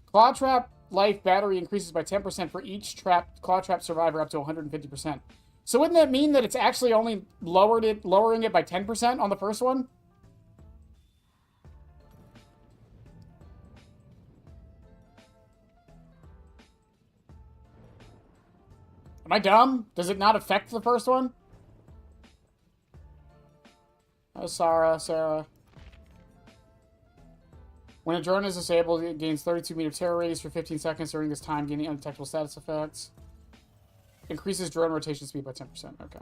Claw trap life battery increases by 10% for each claw trap survivor, up to 150%. So wouldn't that mean that it's actually only lowering it by 10% on the first one? Am I dumb? Does it not affect the first one? Oh, Sarah. When a drone is disabled, it gains 32-meter terror radius for 15 seconds during this time, gaining undetectable status effects. Increases drone rotation speed by 10%. Okay.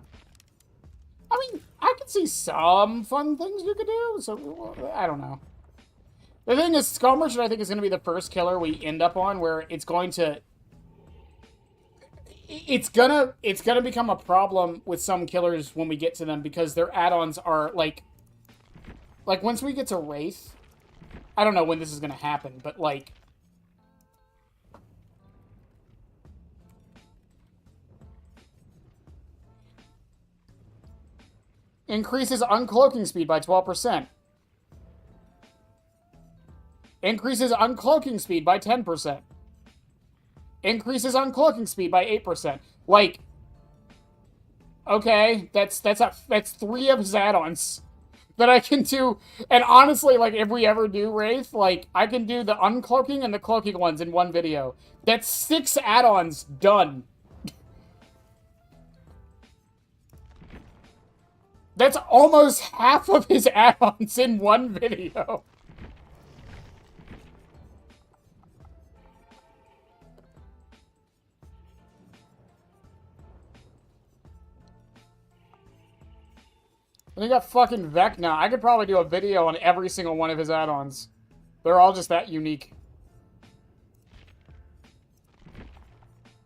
I mean, I could see some fun things you could do, so I don't know. The thing is, Skull Merchant, I think, is going to be the first killer we end up on where it's going to... It's gonna become a problem with some killers when we get to them, because their add-ons are, like, once we get to Wraith, I don't know when this is gonna happen, but, like... Increases uncloaking speed by 12%. Increases uncloaking speed by 10%. Increases uncloaking speed by 8%. Like, okay, that's 3 of his add-ons that I can do. And honestly, like, if we ever do Wraith, like, I can do the uncloaking and the cloaking ones in one video. That's 6 add-ons done. That's almost half of his add-ons in one video. And you got fucking Vecna. I could probably do a video on every single one of his add-ons. They're all just that unique.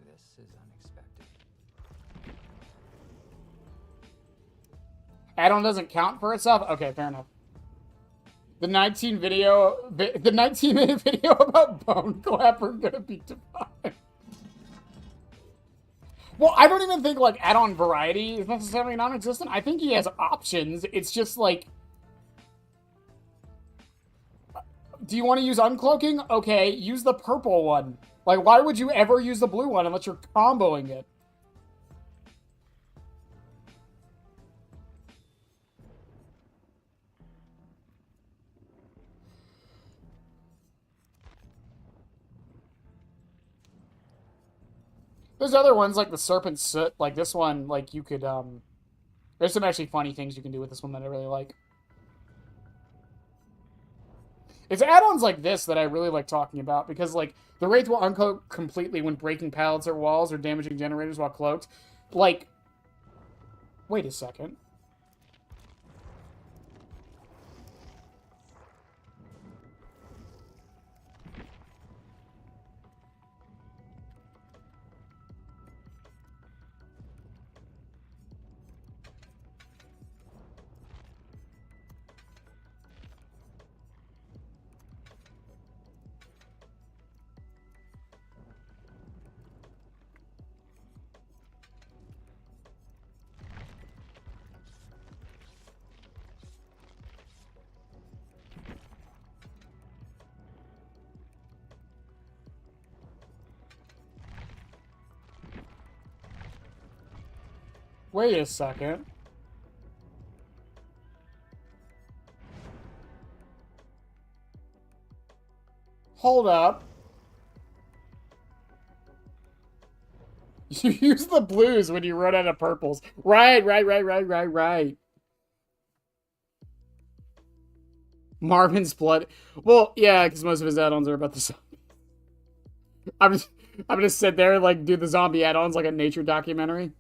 This is unexpected. Add-on doesn't count for itself? Okay, fair enough. The 19-minute video about Bone Clapper gonna be defined. Well, I don't even think, like, add-on variety is necessarily non-existent. I think he has options. It's just, like... Do you want to use uncloaking? Okay, use the purple one. Like, why would you ever use the blue one unless you're comboing it? There's other ones, like the Serpent Soot. Like, this one, like, you could, There's some actually funny things you can do with this one that I really like. It's add-ons like this that I really like talking about, because, like, the Wraith will uncloak completely when breaking pallets or walls or damaging generators while cloaked. Like, wait a second. Wait a second. Hold up. You use the blues when you run out of purples. Right. Marvin's blood. Well, yeah, because most of his add-ons are about the same. I'm gonna sit there and like do the zombie add-ons like a nature documentary.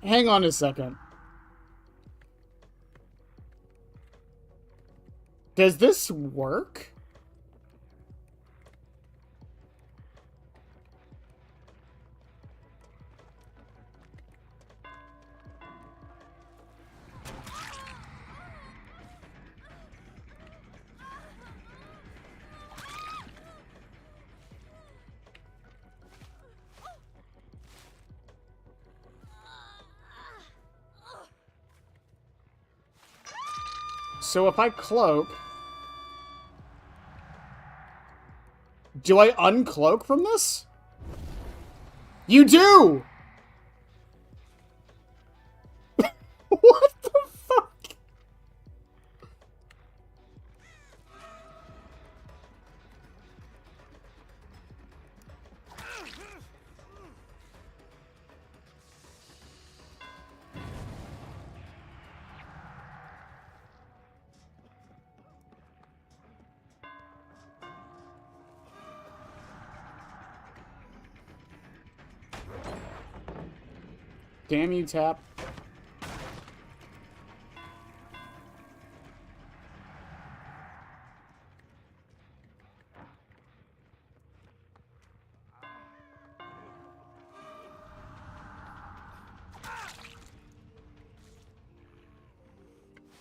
Hang on a second. Does this work? So if I cloak... Do I uncloak from this? You do! What the fuck? Damn you, Tap.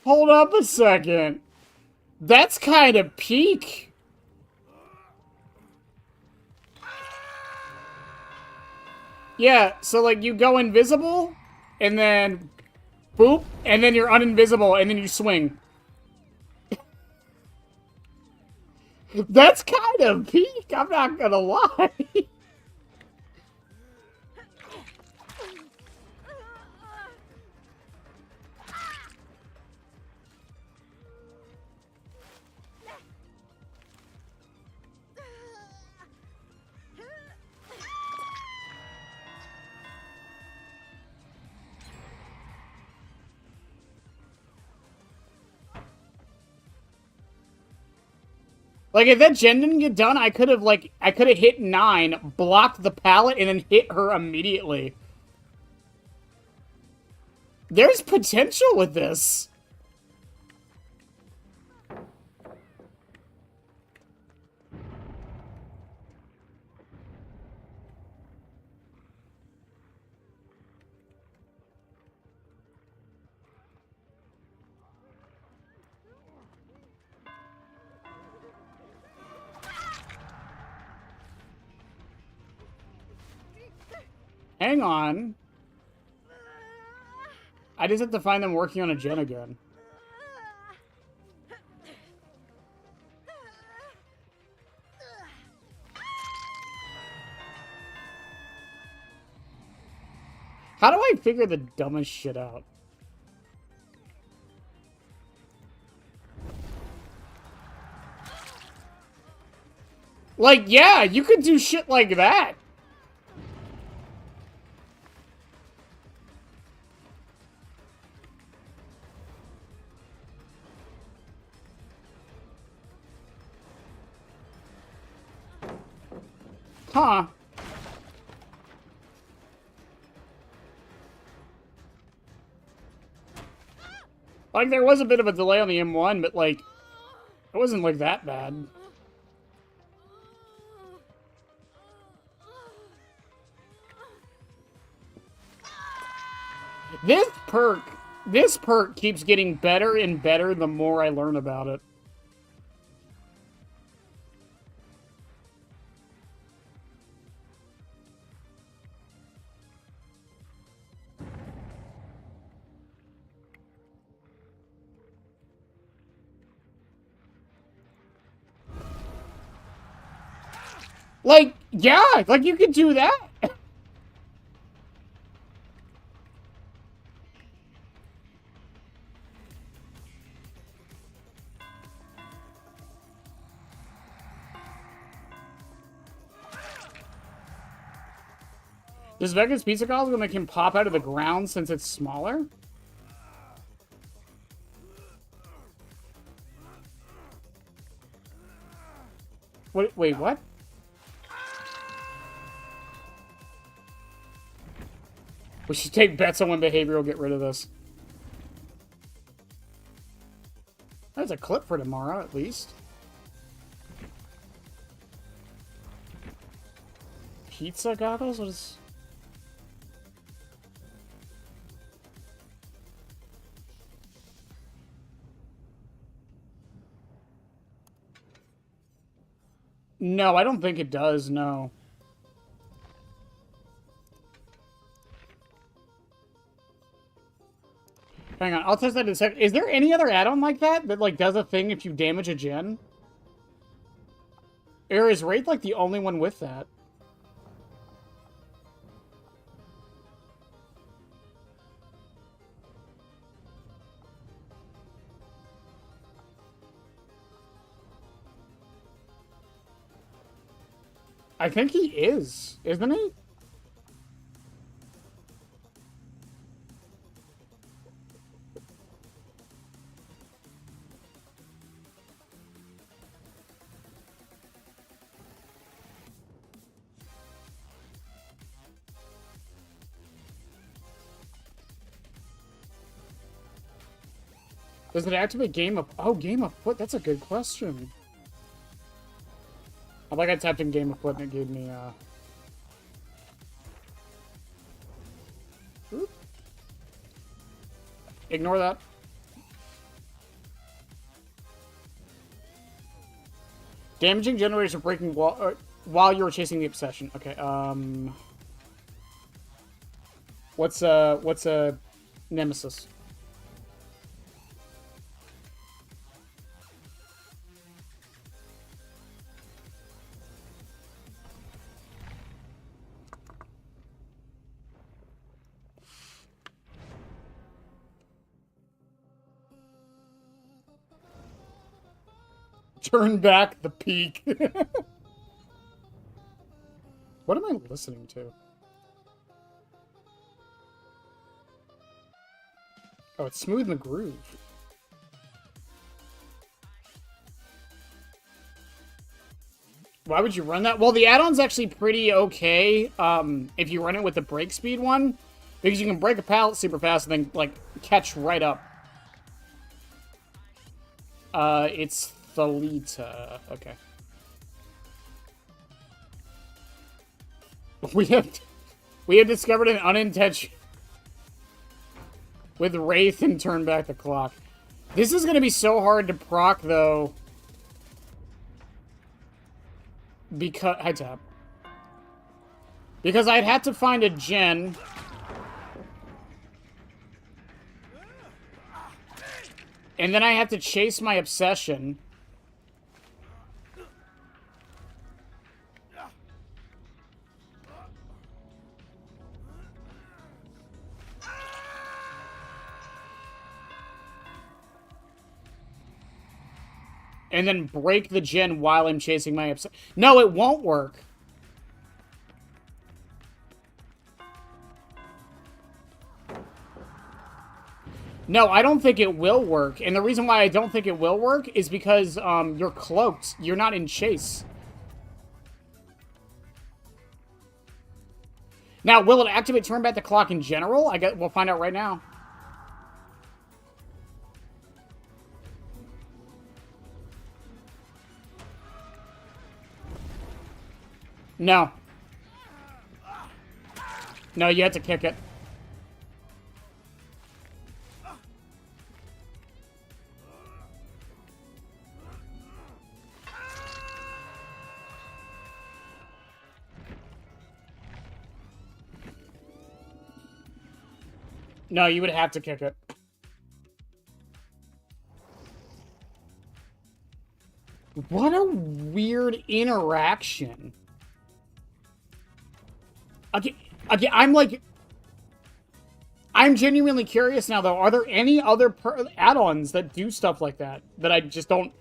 Hold up a second. That's kind of peak. Yeah, so like you go invisible, and then boop, and then you're uninvisible, and then you swing. That's kind of peak, I'm not gonna lie. Like, if that gen didn't get done, I could have hit 9, blocked the pallet, and then hit her immediately. There's potential with this. Hang on. I just have to find them working on a gen again. How do I figure the dumbest shit out? Like, yeah, you could do shit like that. Huh. Like, there was a bit of a delay on the M1, but, like, it wasn't, like, that bad. This perk keeps getting better and better the more I learn about it. Like, yeah, like you could do that. Does Vega's pizza gobble make him pop out of the ground since it's smaller? Wait, what? We should take bets on when behavior will get rid of this. That's a clip for tomorrow, at least. Pizza goggles? What is... No, I don't think it does, no. Hang on, I'll test that in a second. Is there any other add-on like that like, does a thing if you damage a gen? Or is Wraith, like, the only one with that? I think he is, isn't he? Does it activate Game of... Oh, Game of Foot? That's a good question. I tapped in Game of Foot and it gave me, Oop. Ignore that. Damaging generators are breaking while you were chasing the obsession. Okay, what's a nemesis? Turn back the peak. What am I listening to? Oh, it's Smooth in the Groove. Why would you run that? Well, the add-on's actually pretty okay if you run it with the break speed one. Because you can break a pallet super fast and then, like, catch right up. It's Thalita. Okay. We have discovered an unintentional with Wraith and turn back the clock. This is gonna be so hard to proc though. Because high tap. Because I'd have to find a gen. And then I have to chase my obsession. And then break the gen while I'm chasing my obsession. No, it won't work. No, I don't think it will work. And the reason why I don't think it will work is because you're cloaked. You're not in chase. Now, will it activate turn back the clock in general? We'll find out right now. No. No, you have to kick it. No, you would have to kick it. What a weird interaction. Again, I'm like... I'm genuinely curious now, though. Are there any other add-ons that do stuff like that that I just don't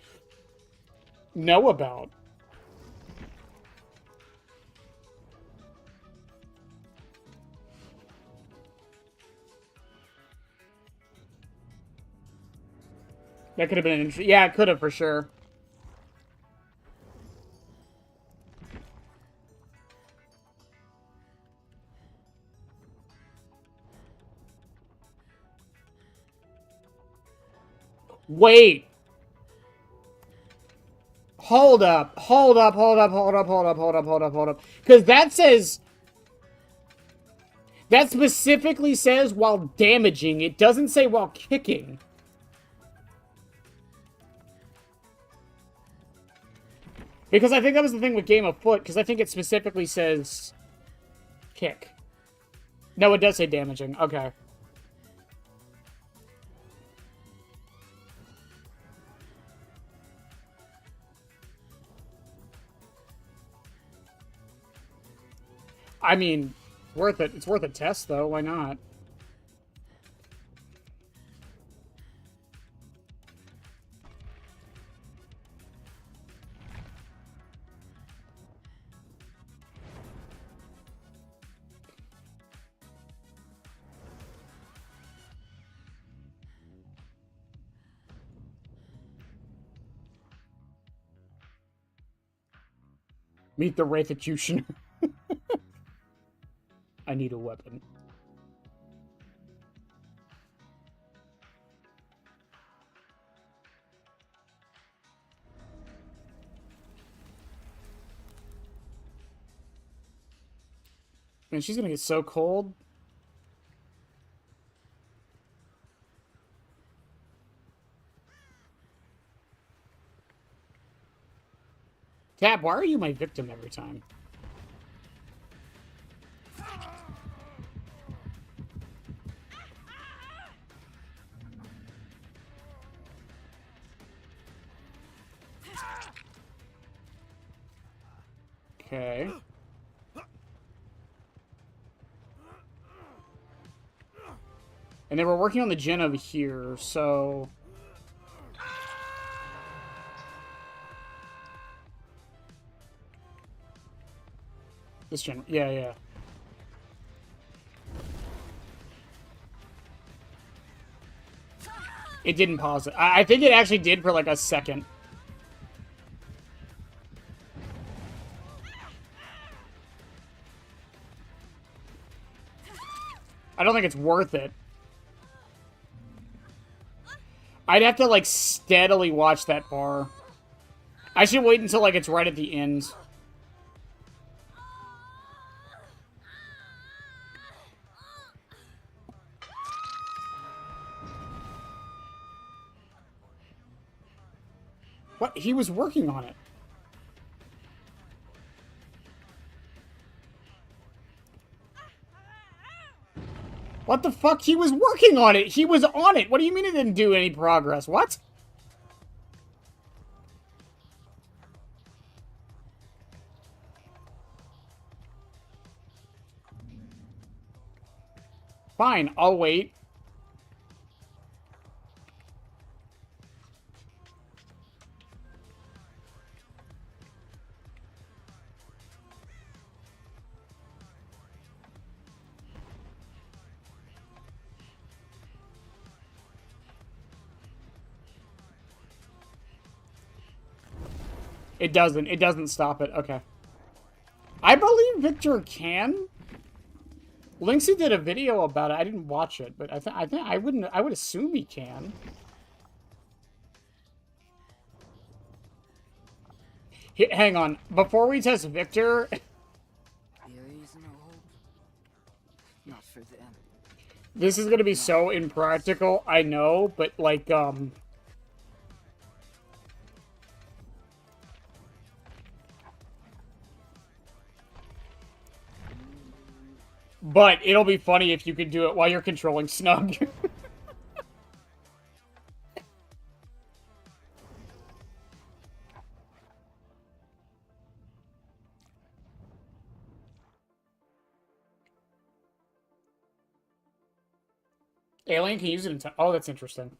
know about? That could have been an interesting... Yeah, it could have, for sure. Wait! Hold up. Hold up, hold up, hold up, hold up, hold up, hold up, hold up. Because that says... That specifically says while damaging. It doesn't say while kicking. Because I think that was the thing with Game of Foot, because I think it specifically says kick. No, it does say damaging. Okay. I mean, worth it. It's worth a test, though. Why not? Meet the Wraith Executioner. I need a weapon. Man, she's gonna get so cold. Tab, why are you my victim every time? Okay. And they were working on the gen over here, so... This gen... Yeah, yeah. It didn't pause it. I think it actually did for like a second. I don't think it's worth it. I'd have to, like, steadily watch that bar. I should wait until, like, it's right at the end. What? He was working on it. What the fuck? He was working on it! He was on it! What do you mean it didn't do any progress? What? Fine, I'll wait. It doesn't. It doesn't stop it. Okay. I believe Victor can. Lynxie did a video about it. I didn't watch it, but I would assume he can. Hang on. Before we test Victor... There is no hope. Not for them. This is gonna be so impractical, I know, but like, but it'll be funny if you can do it while you're controlling Snug. Alien can use it in time. Oh, that's interesting.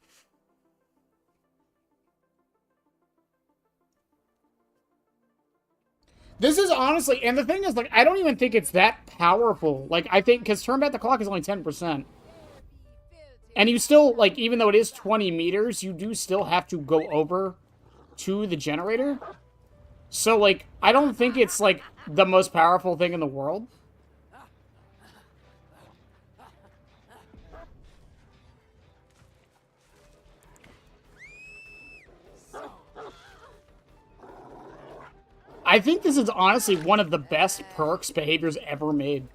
This is honestly, and the thing is, like, I don't even think it's that powerful. Like, I think, because turn back the clock is only 10%. And you still, like, even though it is 20 meters, you do still have to go over to the generator. So, like, I don't think it's, like, the most powerful thing in the world. I think this is honestly one of the best perks behaviors ever made.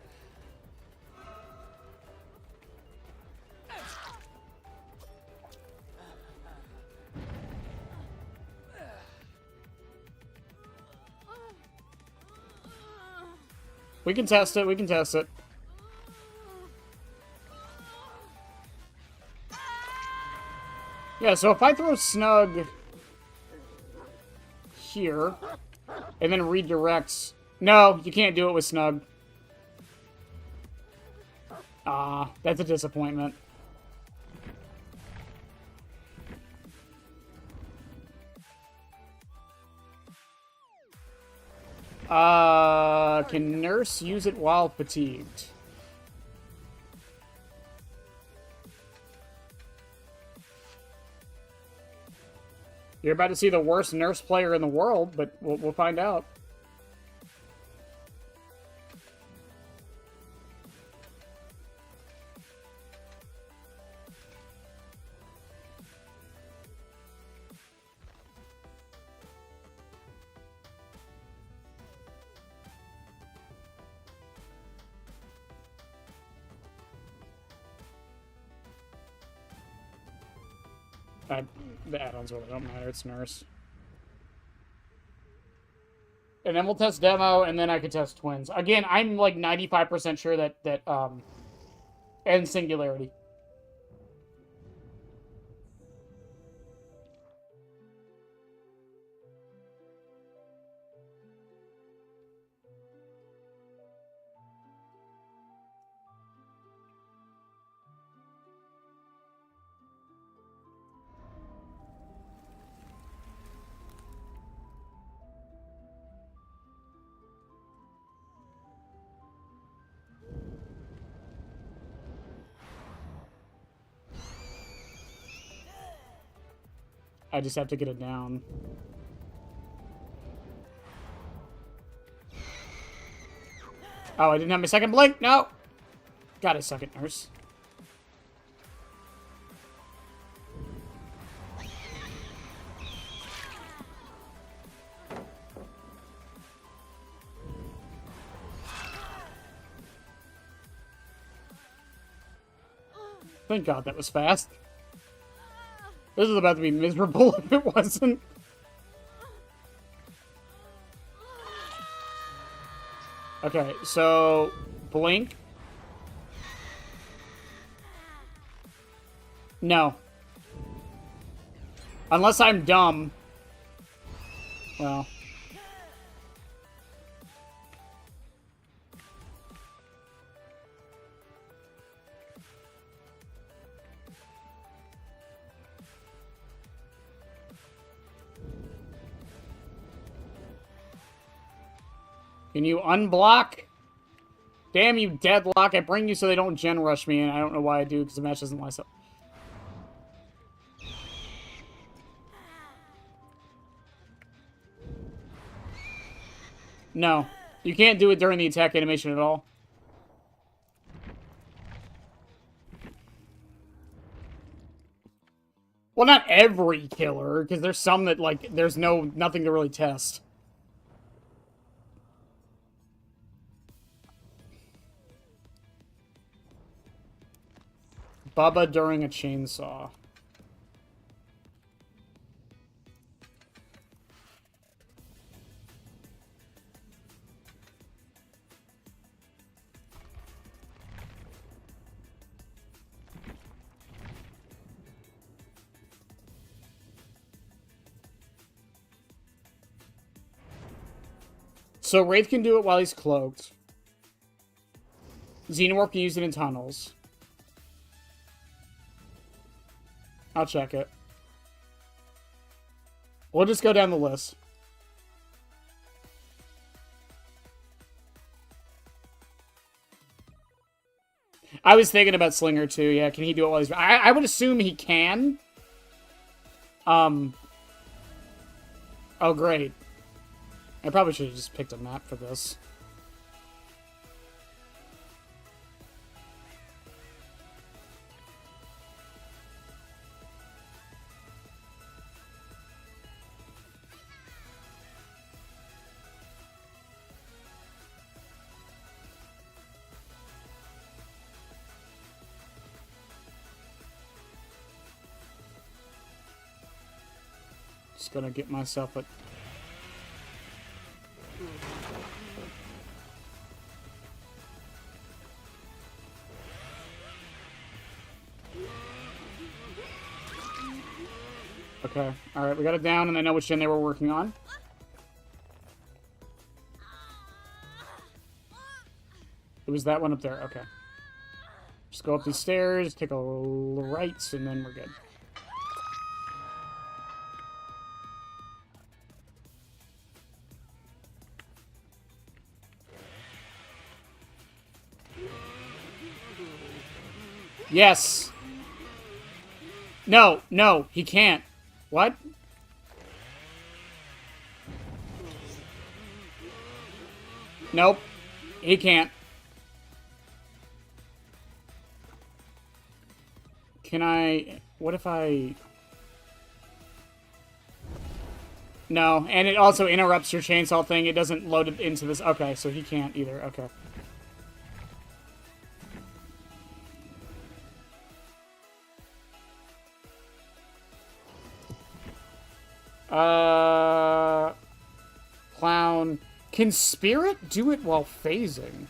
We can test it, we can test it. Yeah, so if I throw Snug here, and then redirects... No, you can't do it with Snug. Ah, that's a disappointment. Can Nurse use it while fatigued? You're about to see the worst Nurse player in the world, but we'll find out. The add-ons really don't matter, it's Nurse. And then we'll test Demo, and then I can test Twins. Again, I'm like 95% sure that and Singularity. I just have to get it down. Oh, I didn't have my second blink. No. Got a second, Nurse. Thank God that was fast. This is about to be miserable if it wasn't. Okay, so blink. No. Unless I'm dumb. Well. Can you unblock? Damn you, Deadlock. I bring you so they don't gen rush me, and I don't know why I do, because the match doesn't last up. No. You can't do it during the attack animation at all. Well, not every killer, because there's some that, like, there's nothing to really test. Bubba during a chainsaw. So Wraith can do it while he's cloaked. Xenomorph can use it in tunnels. I'll check it. We'll just go down the list. I was thinking about Slinger too. Yeah, can he do it while he's... I would assume he can. Oh, great. I probably should have just picked a map for this. Just gonna get myself a... Okay, alright, we got it down, and I know which gen they were working on. It was that one up there, okay. Just go up these stairs, take a right, and then we're good. Yes! No, no, he can't. What? Nope. He can't. Can I... What if I... No, and it also interrupts your chainsaw thing. It doesn't load it into this. Okay, so he can't either. Okay. Clown. Can Spirit do it while phasing?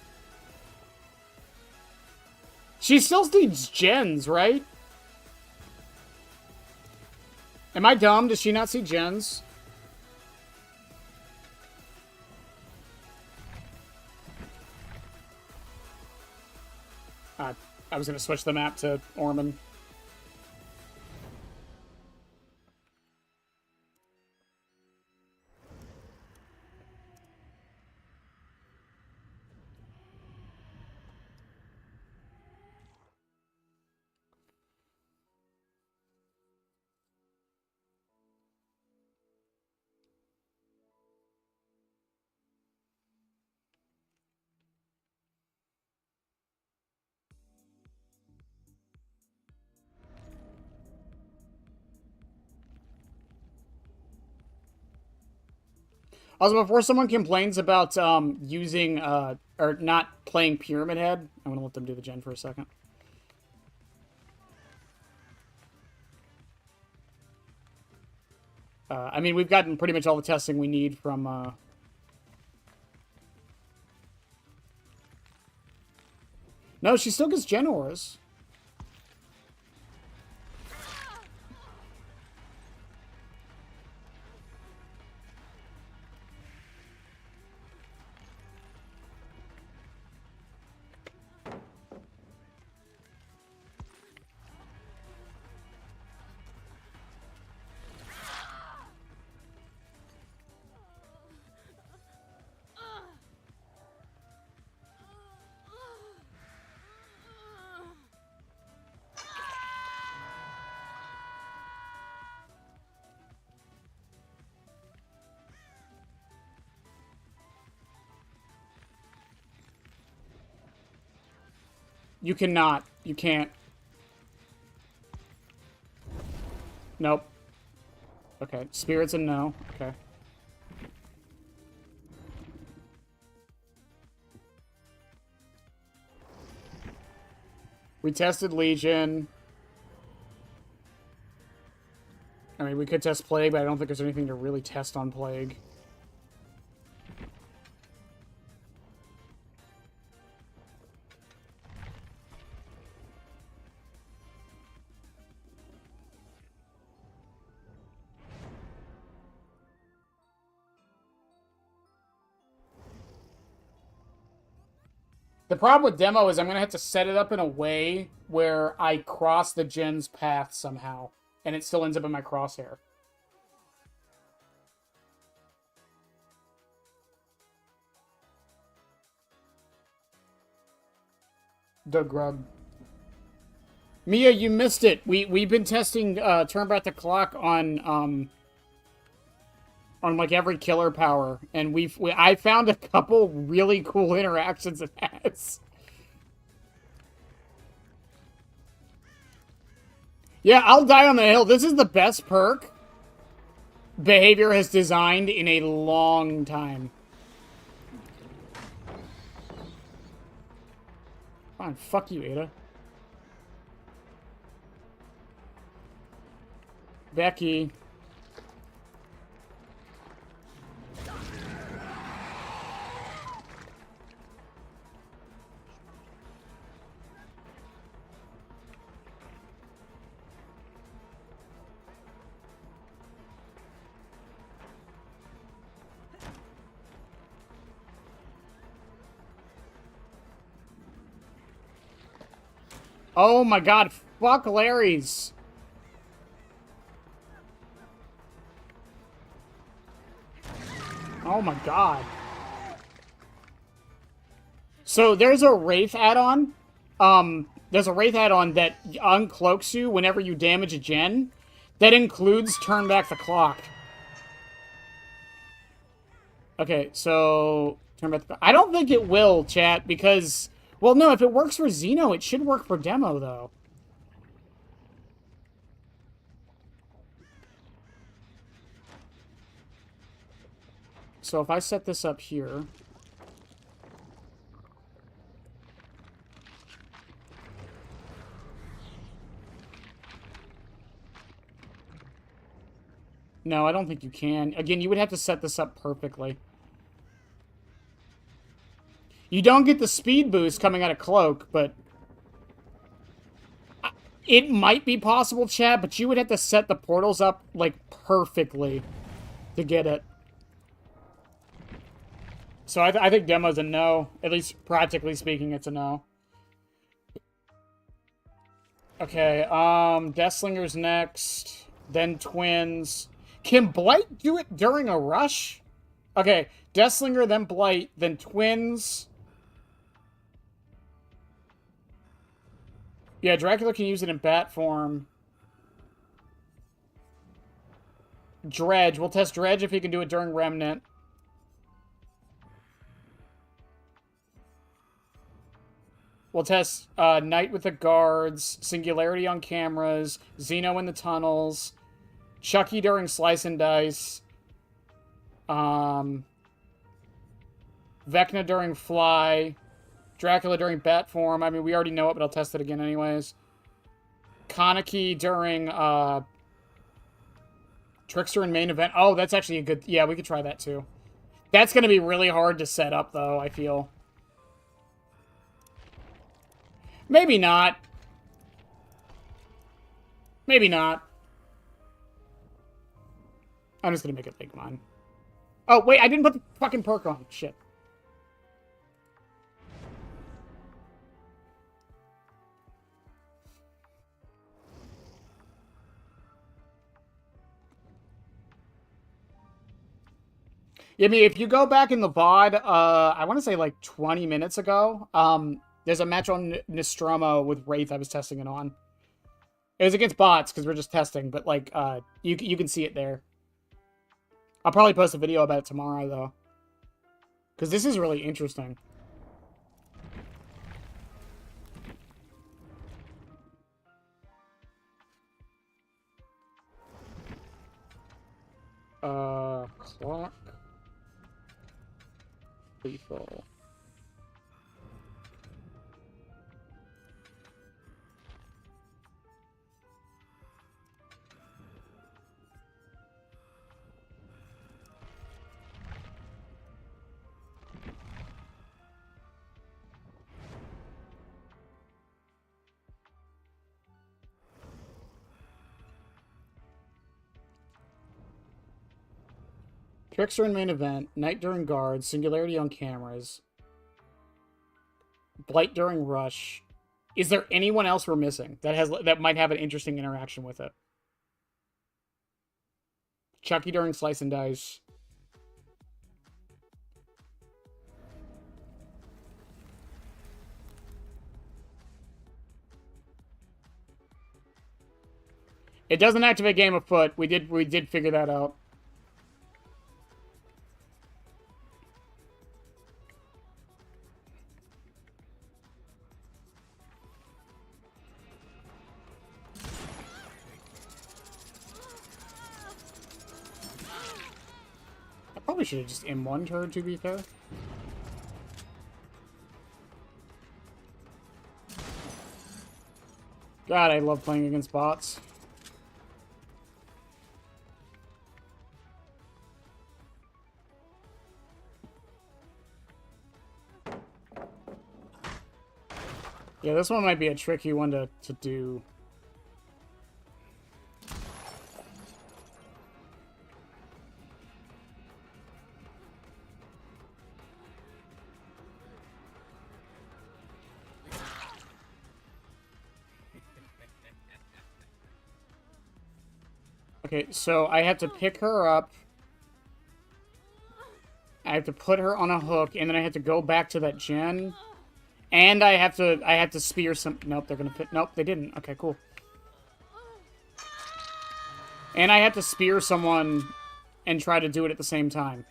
She still needs gens, right? Am I dumb? Does she not see gens? I was going to switch the map to Orman. Also, before someone complains about using or not playing Pyramid Head, I'm gonna let them do the gen for a second. I mean, we've gotten pretty much all the testing we need from. No, she still gets gen auras. You cannot. You can't. Nope. Okay. Spirit's a no. Okay. We tested Legion. I mean, we could test Plague, but I don't think there's anything to really test on Plague. The problem with demo is I'm going to have to set it up in a way where I cross the gen's path somehow. And it still ends up in my crosshair. The grub. Mia, you missed it. We've been testing turn back the clock on like every killer power, and I found a couple really cool interactions it has. Yeah, I'll die on the hill. This is the best perk Behavior has designed in a long time. Fine, fuck you, Ada. Becky. Oh my god, fuck Larry's. Oh my god. So there's a Wraith add-on. There's a Wraith add-on that uncloaks you whenever you damage a gen. That includes turn back the clock. Okay, so turn back the clock. I don't think it will, chat, because... Well, no, if it works for Xeno, it should work for demo, though. So if I set this up here... No, I don't think you can. Again, you would have to set this up perfectly. You don't get the speed boost coming out of Cloak, but... It might be possible, Chad, but you would have to set the portals up, like, perfectly to get it. So I think demo's a no. At least, practically speaking, it's a no. Okay, Deathslinger's next. Then Twins. Can Blight do it during a rush? Okay, Deathslinger, then Blight, then Twins. Yeah, Dracula can use it in bat form. Dredge. We'll test Dredge if he can do it during Remnant. We'll test Night with the Guards, Singularity on cameras, Xeno in the tunnels, Chucky during Slice and Dice, Vecna during Fly, Dracula during Bat form. I mean, we already know it, but I'll test it again anyways. Kaneki during Trickster in main event. Oh, that's actually a good... Yeah, we could try that too. That's going to be really hard to set up, though, I feel. Maybe not. Maybe not. I'm just gonna make it like mine. Oh, wait, I didn't put the fucking perk on. Shit. I mean, if you go back in the VOD, I want to say like 20 minutes ago, there's a match on Nostromo with Wraith I was testing it on. It was against bots, because we're just testing, but, like, you can see it there. I'll probably post a video about it tomorrow, though. Because this is really interesting. Clock. Lethal. Trickster in main event, Night during guards, Singularity on cameras, Blight during rush. Is there anyone else we're missing that might have an interesting interaction with it? Chucky during Slice and Dice. It doesn't activate game afoot. We did figure that out. I probably should have just M1'd her, to be fair. God, I love playing against bots. Yeah, this one might be a tricky one to do. Okay, so I have to pick her up. I have to put her on a hook, and then I have to go back to that gen. And I have to spear some... Nope, they're gonna fit... Nope, they didn't. Okay, cool. And I have to spear someone and try to do it at the same time.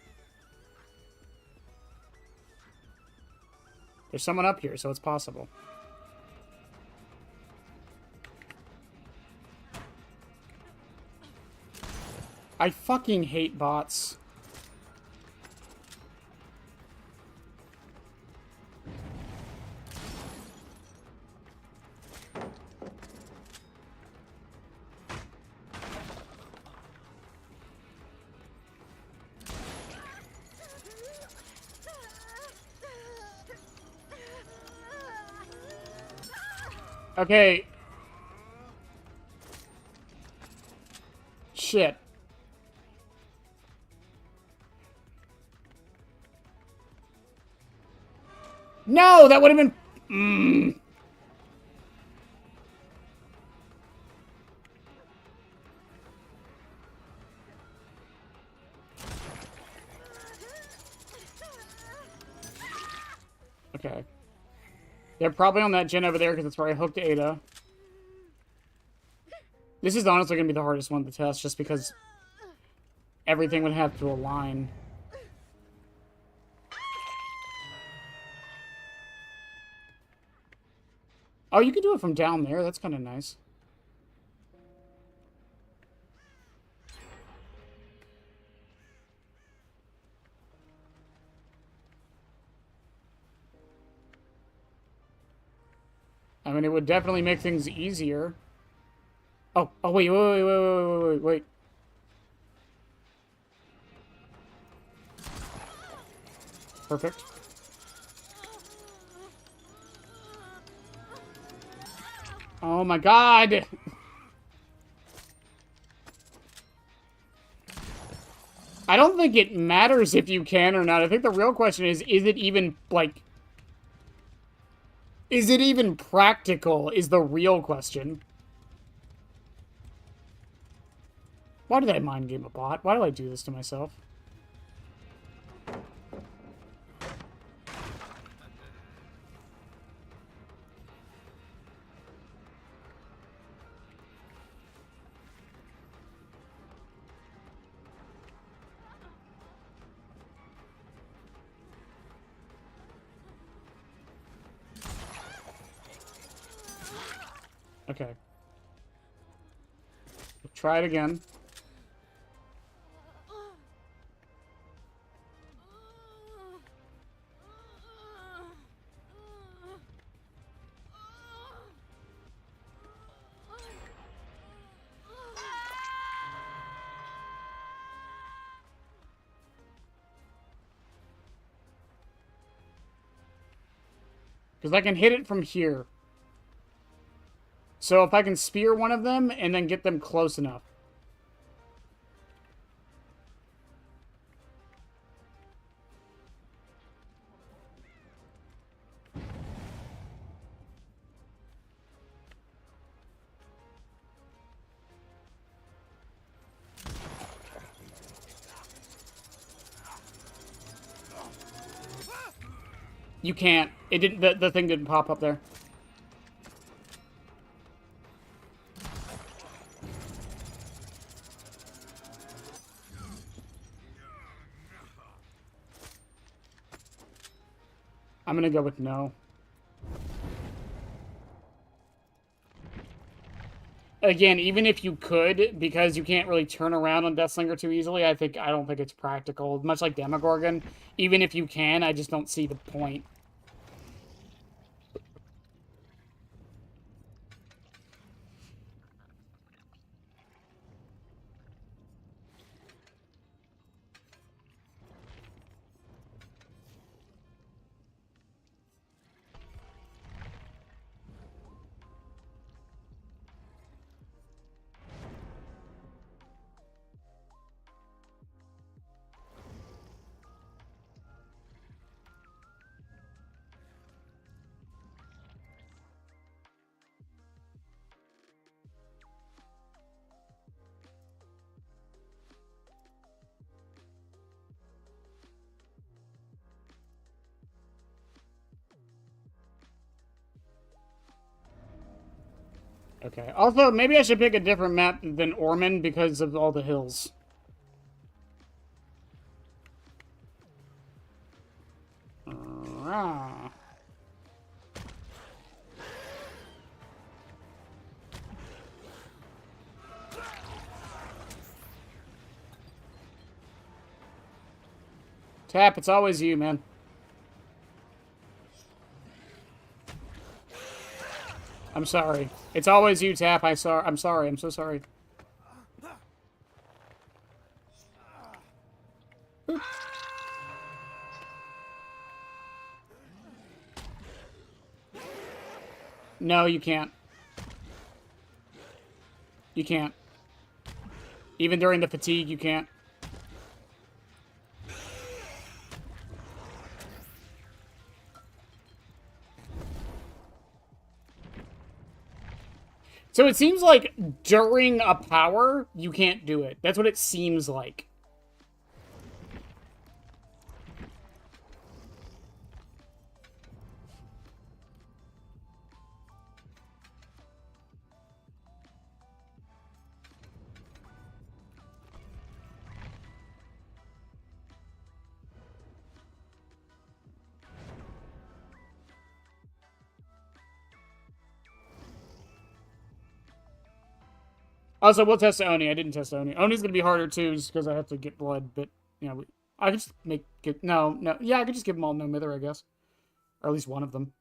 There's someone up here, so it's possible. I fucking hate bots. Okay. Shit. No, that would have been... Okay. They're probably on that gen over there because it's where I hooked Ada. This is honestly going to be the hardest one to test just because everything would have to align. Oh, you can do it from down there. That's kind of nice. I mean, it would definitely make things easier. Oh, wait. Perfect. Oh my god! I don't think it matters if you can or not. I think the real question is it even, like... Is it even practical, is the real question. Why did I mind game a bot? Why do I do this to myself? Okay. We'll try it again. Because I can hit it from here. So if I can spear one of them and then get them close enough. You can't. It didn't. The thing didn't pop up there. I'm gonna go with no. Again, even if you could, because you can't really turn around on Deathslinger too easily, I don't think it's practical. Much like Demogorgon, even if you can, I just don't see the point. Okay. Also, maybe I should pick a different map than Ormond because of all the hills. Ah. Tap, it's always you, man. I'm sorry. It's always you, Tap. I'm sorry. I'm so sorry. No, you can't. You can't. Even during the fatigue, you can't. So it seems like during a power, you can't do it. That's what it seems like. Also, we'll test Oni. I didn't test Oni. Oni's gonna be harder too, just because I have to get blood. But you know, I could just make it. No, no. Yeah, I could just give them all no mither, I guess, or at least one of them.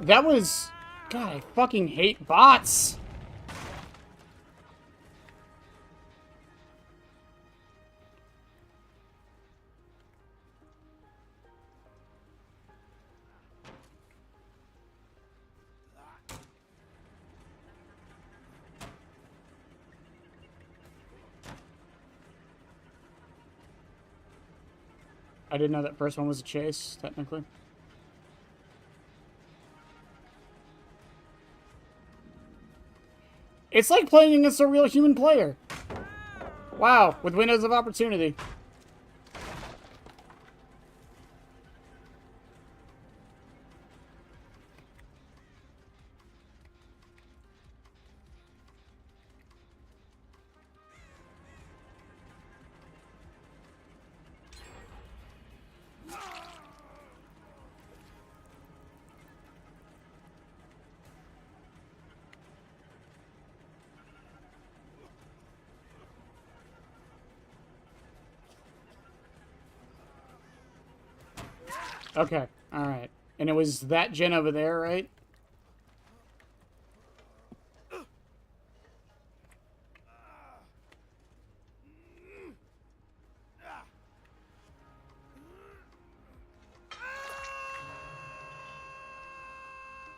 That was... God, I fucking hate bots. I didn't know that first one was a chase, technically. It's like playing against a real human player. Wow, with windows of opportunity. Okay, alright. And it was that gen over there, right?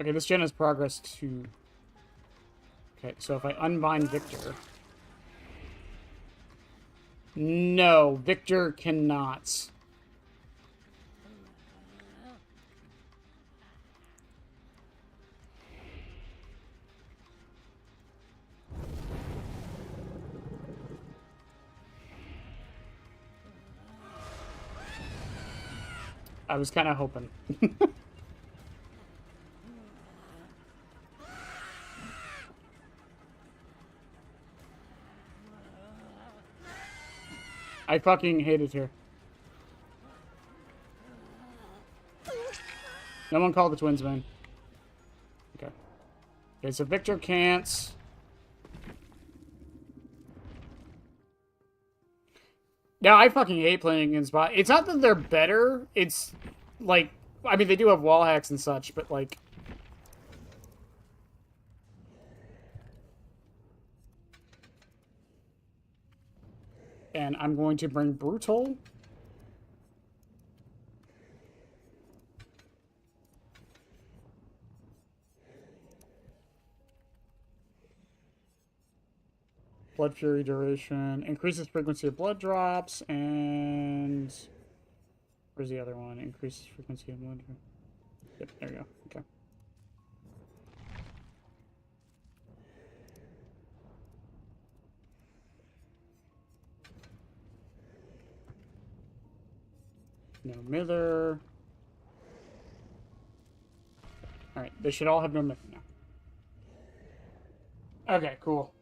Okay, this gen has progressed to Okay, so if I unbind Victor... No, Victor cannot. I was kind of hoping. I fucking hate it here. No one called the twins, man. Okay. Okay, so Victor can't. No, I fucking hate playing against bot. It's not that they're better. It's like, I mean, they do have wall hacks and such, but like. And I'm going to bring Brutal. Blood Fury duration. Increases frequency of blood drops. And... Where's the other one? Increases frequency of blood drops. Yep, there you go. Okay. No Mither. Alright, they should all have no Mither now. Okay, cool.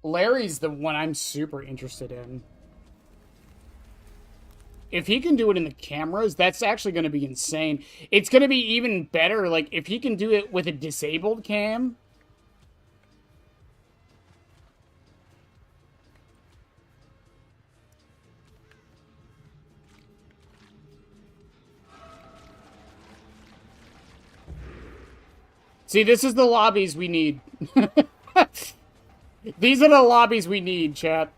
Larry's the one I'm super interested in. If he can do it in the cameras, that's actually going to be insane. It's going to be even better, like, if he can do it with a disabled cam. See, this is the lobbies we need. These are the lobbies we need, chat.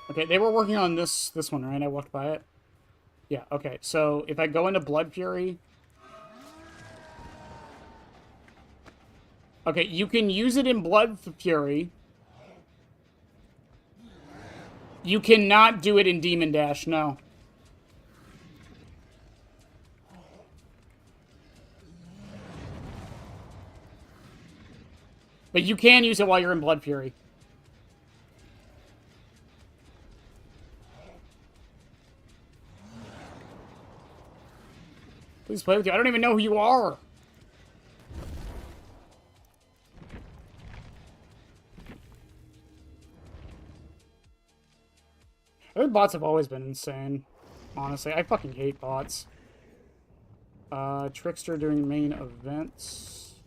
Okay, they were working on this one, right? I walked by it. Yeah, okay. So if I go into Blood Fury... Okay, you can use it in Blood Fury. You cannot do it in Demon Dash, no. But you can use it while you're in Blood Fury. Please play with you. I don't even know who you are. I think bots have always been insane. Honestly, I fucking hate bots. Trickster doing main events.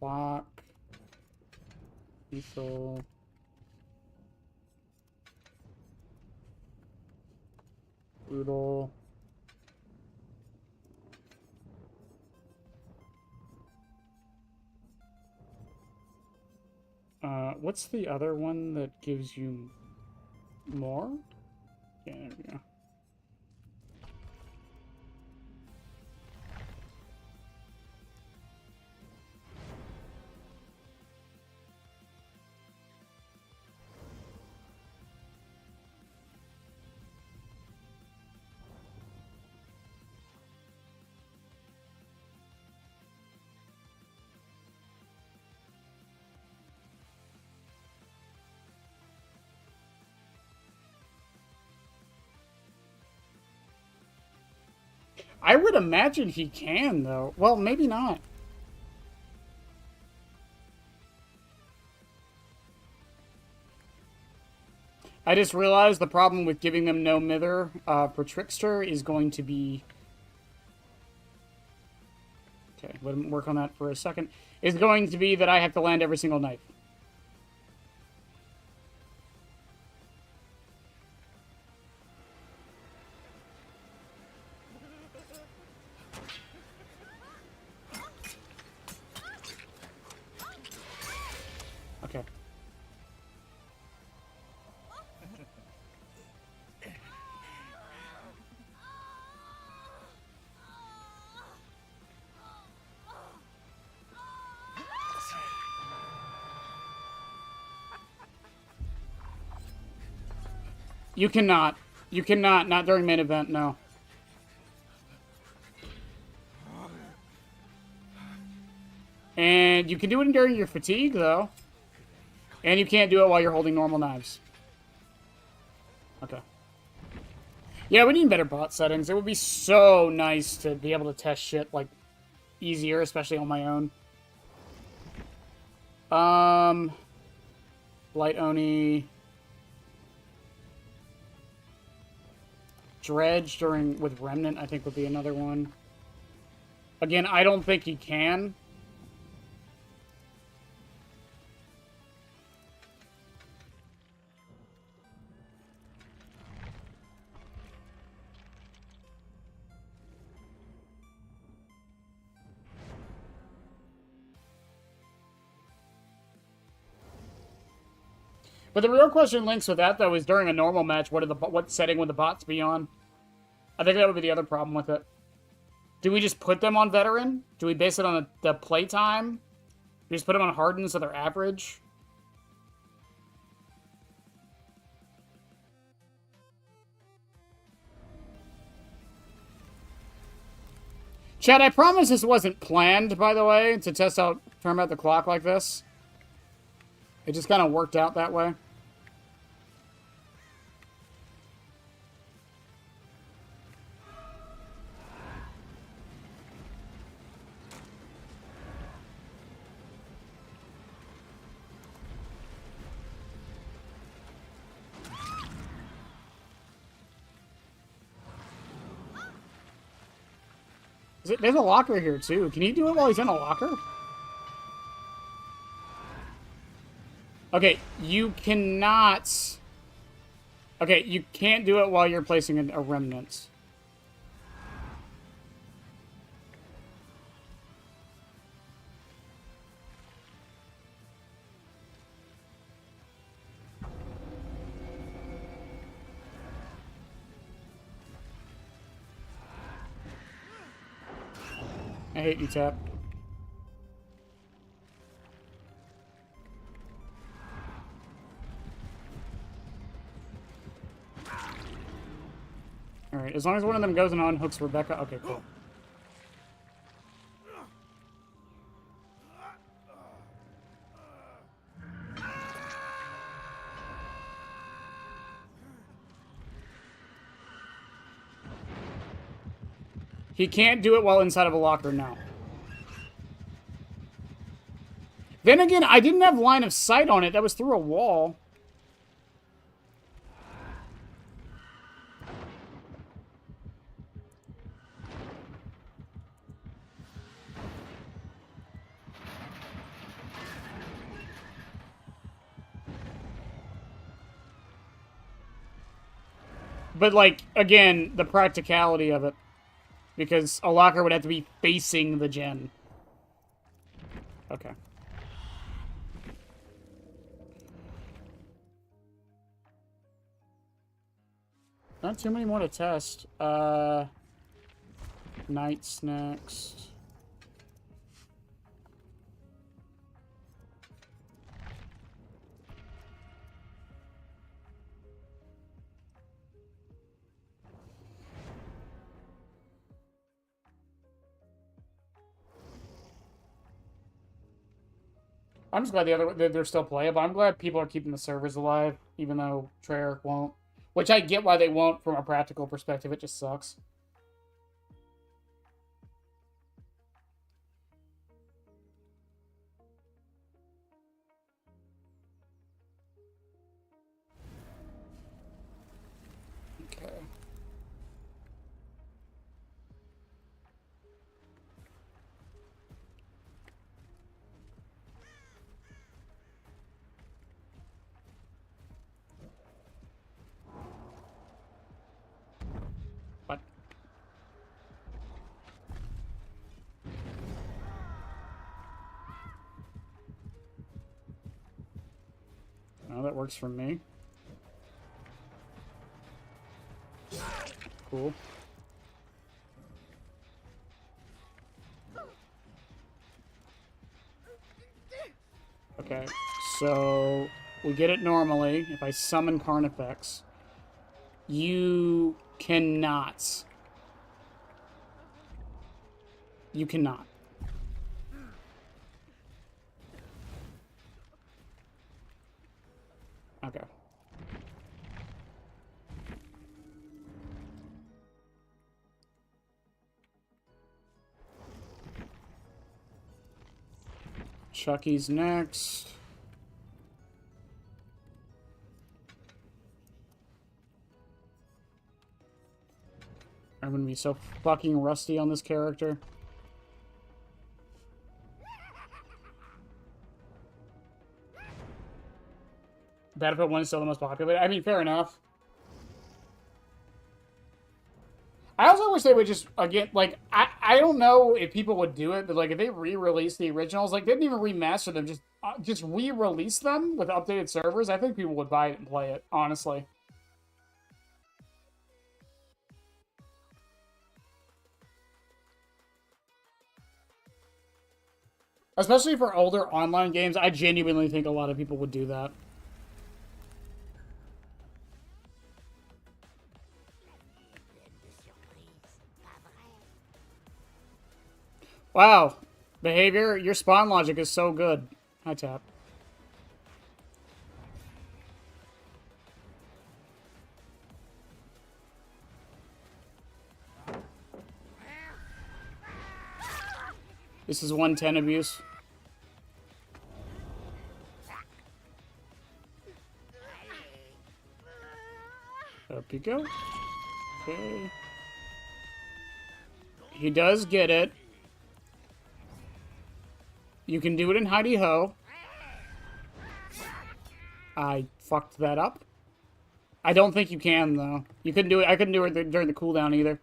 Clock. Lethal. Brutal. What's the other one that gives you more? Yeah, there we go. I would imagine he can, though. Well, maybe not. I just realized the problem with giving them no mither for Trickster is going to be... Okay, let me work on that for a second. Is going to be that I have to land every single knife. Okay. You cannot. You cannot. Not during main event, no. And you can do it during your fatigue, though. And you can't do it while you're holding normal knives. Okay. Yeah, we need better bot settings. It would be so nice to be able to test shit, like, easier, especially on my own. Blight Oni. Dredge with Remnant, I think, would be another one. Again, I don't think he can. But the real question links with that, though, is during a normal match, what setting would the bots be on? I think that would be the other problem with it. Do we just put them on veteran? Do we base it on the playtime? Do we just put them on hardened so they're average? Chad, I promise this wasn't planned, by the way, to test out Turn Back the Clock like this. It just kind of worked out that way. There's a locker here, too. Can he do it while he's in a locker? Okay, you cannot... Okay, you can't do it while you're placing a remnant. I hate you, Tap. Alright, as long as one of them goes and unhooks Rebecca. Okay, cool. He can't do it while inside of a locker now. Then again, I didn't have line of sight on it. That was through a wall. But, like, again, the practicality of it. Because a locker would have to be facing the gen. Okay. Not too many more to test. Knights next. I'm just glad they're still playable. I'm glad people are keeping the servers alive, even though Treyarch won't. Which I get why they won't from a practical perspective. It just sucks. works for me. Cool. Okay, so we get it normally. If I summon Carnifex, you cannot. You cannot. Okay. Chucky's next. I'm gonna be so fucking rusty on this character. Battlefield 1 is still the most popular. I mean, fair enough. I also wish they would just, again, like, I don't know if people would do it, but, like, if they re-release the originals, like, they didn't even remaster them, just re-release them with updated servers, I think people would buy it and play it, honestly. Especially for older online games, I genuinely think a lot of people would do that. Wow. Behavior, your spawn logic is so good. Hi, Tap. This is 110 abuse. Up you go. Okay. He does get it. You can do it in Heidi Ho. I fucked that up. I don't think you can, though. You couldn't do it. I couldn't do it during the cooldown either.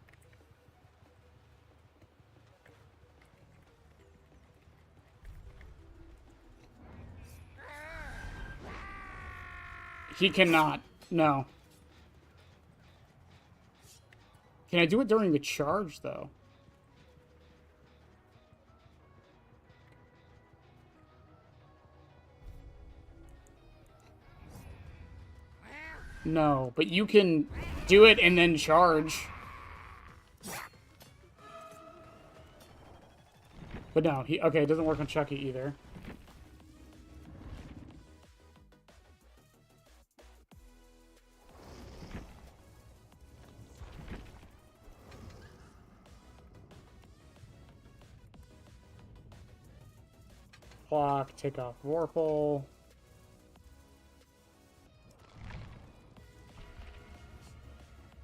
He cannot. No. Can I do it during the charge, though? No, but you can do it and then charge. But no, okay, it doesn't work on Chucky either. Clock, take off Vorpal.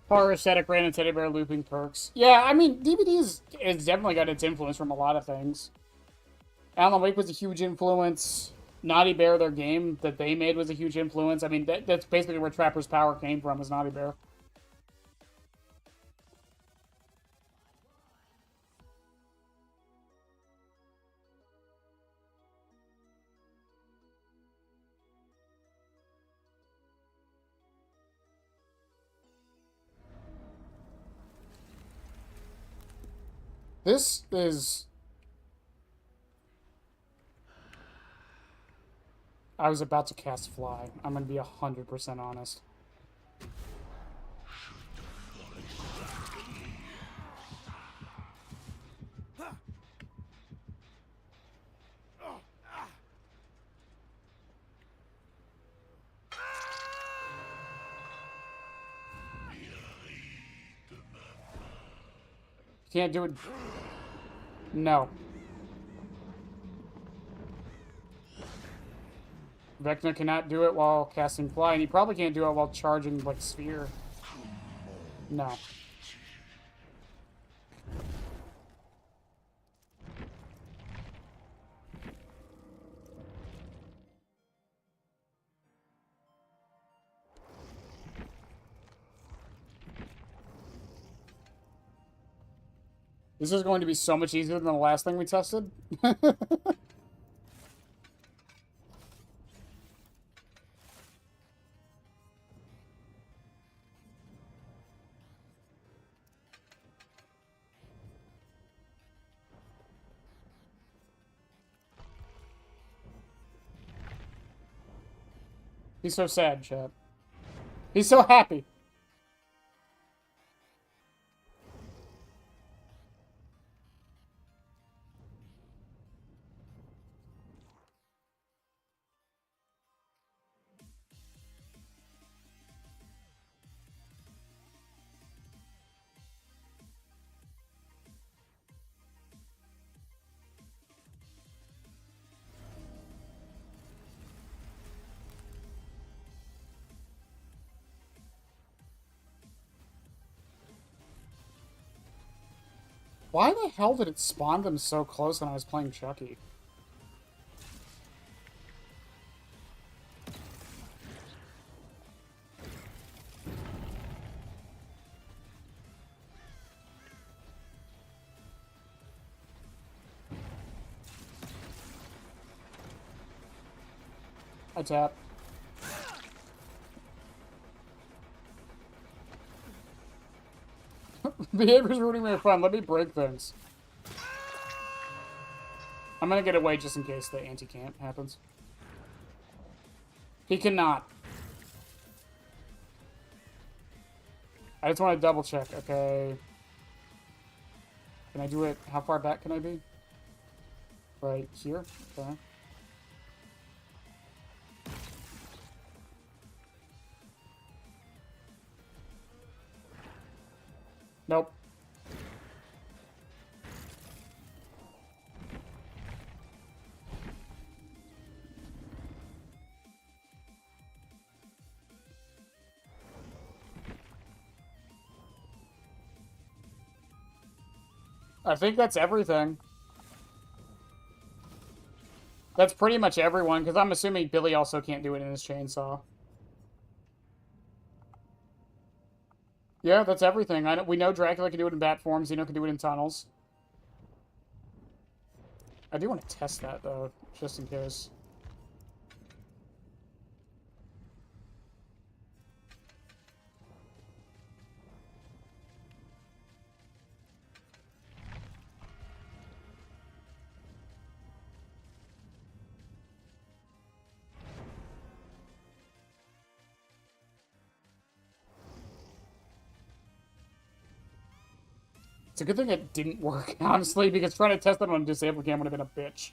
Horror aesthetic, random teddy bear, looping perks. Yeah, I mean, DBD is definitely got its influence from a lot of things. Alan Wake was a huge influence. Naughty Bear, their game that they made, was a huge influence. I mean, that's basically where Trapper's Power came from, is Naughty Bear. This is... I was about to cast Fly. I'm going to be 100% honest. Can't do it. No. Vecna cannot do it while casting Fly, and he probably can't do it while charging, like, Sphere. No. This is going to be so much easier than the last thing we tested. He's so sad, chat. He's so happy. Why the hell did it spawn them so close when I was playing Chucky? I tap. Behavior's ruining my fun. Let me break things. I'm gonna get away just in case the anti-camp happens. He cannot. I just want to double check. Okay. Can I do it? How far back can I be? Right here? Okay. Nope. I think that's everything. That's pretty much everyone, because I'm assuming Billy also can't do it in his chainsaw. Yeah, that's everything. We know Dracula can do it in bat form. Xeno can do it in tunnels. I do want to test that, though, just in case. It's a good thing it didn't work, honestly, because trying to test it on a disabled cam would have been a bitch.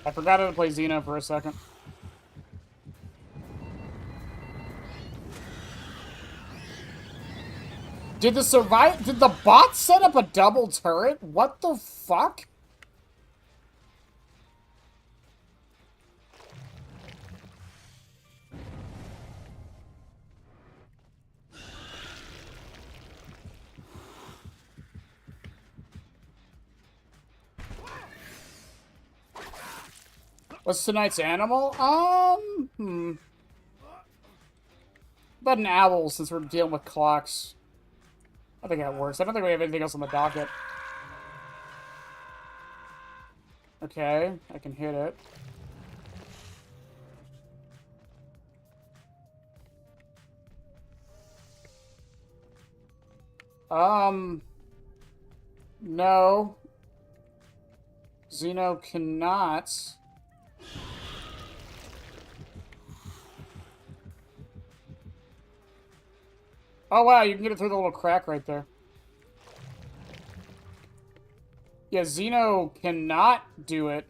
I forgot how to play Xeno for a second. Did the bot set up a double turret? What the fuck? What's tonight's animal? About an owl, since we're dealing with clocks. I think that works. I don't think we have anything else on the docket. Okay, I can hit it. No. Xeno cannot. Oh, wow, you can get it through the little crack right there. Yeah, Xeno cannot do it.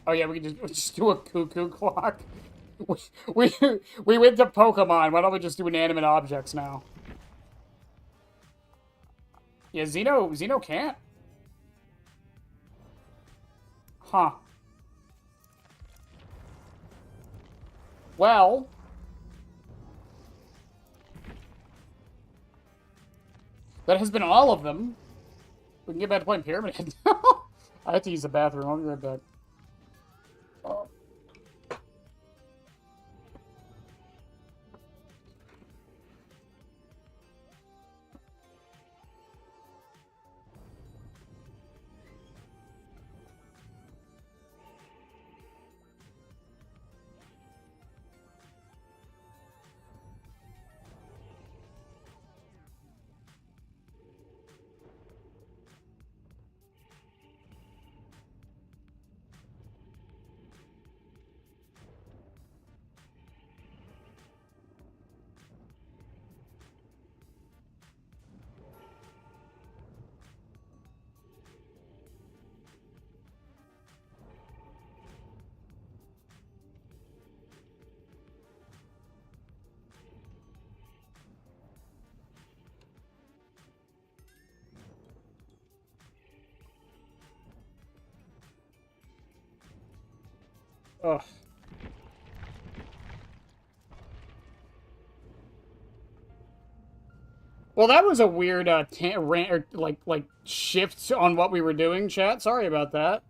Oh yeah, we just do a cuckoo clock. We went to Pokemon. Why don't we just do inanimate objects now? Yeah, Xeno can't. Huh. Well. That has been all of them. We can get back to playing Pyramid. I have to use the bathroom. I'll be right back. Oh. Ugh. Well, that was a weird rant or like shift on what we were doing, chat. Sorry about that.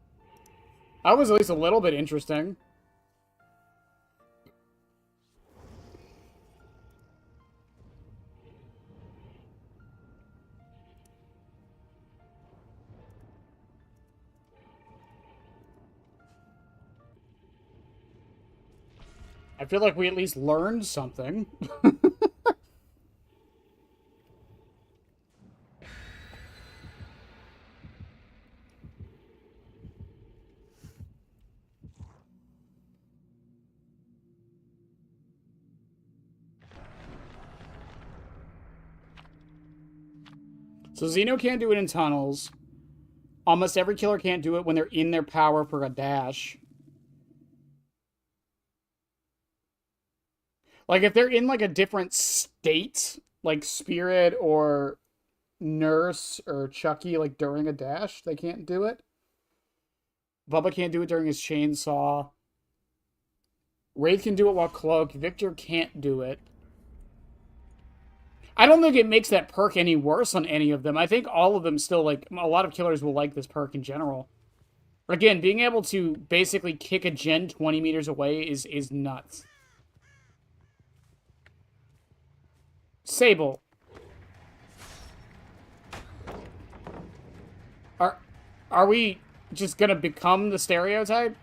That was at least a little bit interesting. I feel like we at least learned something. So Xeno can't do it in tunnels. Almost every killer can't do it when they're in their power for a dash. Like, if they're in, like, a different state, like Spirit or Nurse or Chucky, like, during a dash, they can't do it. Bubba can't do it during his chainsaw. Wraith can do it while cloaked. Victor can't do it. I don't think it makes that perk any worse on any of them. I think all of them still, like, a lot of killers will like this perk in general. Again, being able to basically kick a gen 20 meters away is nuts. Sable. Are we just gonna become the stereotype?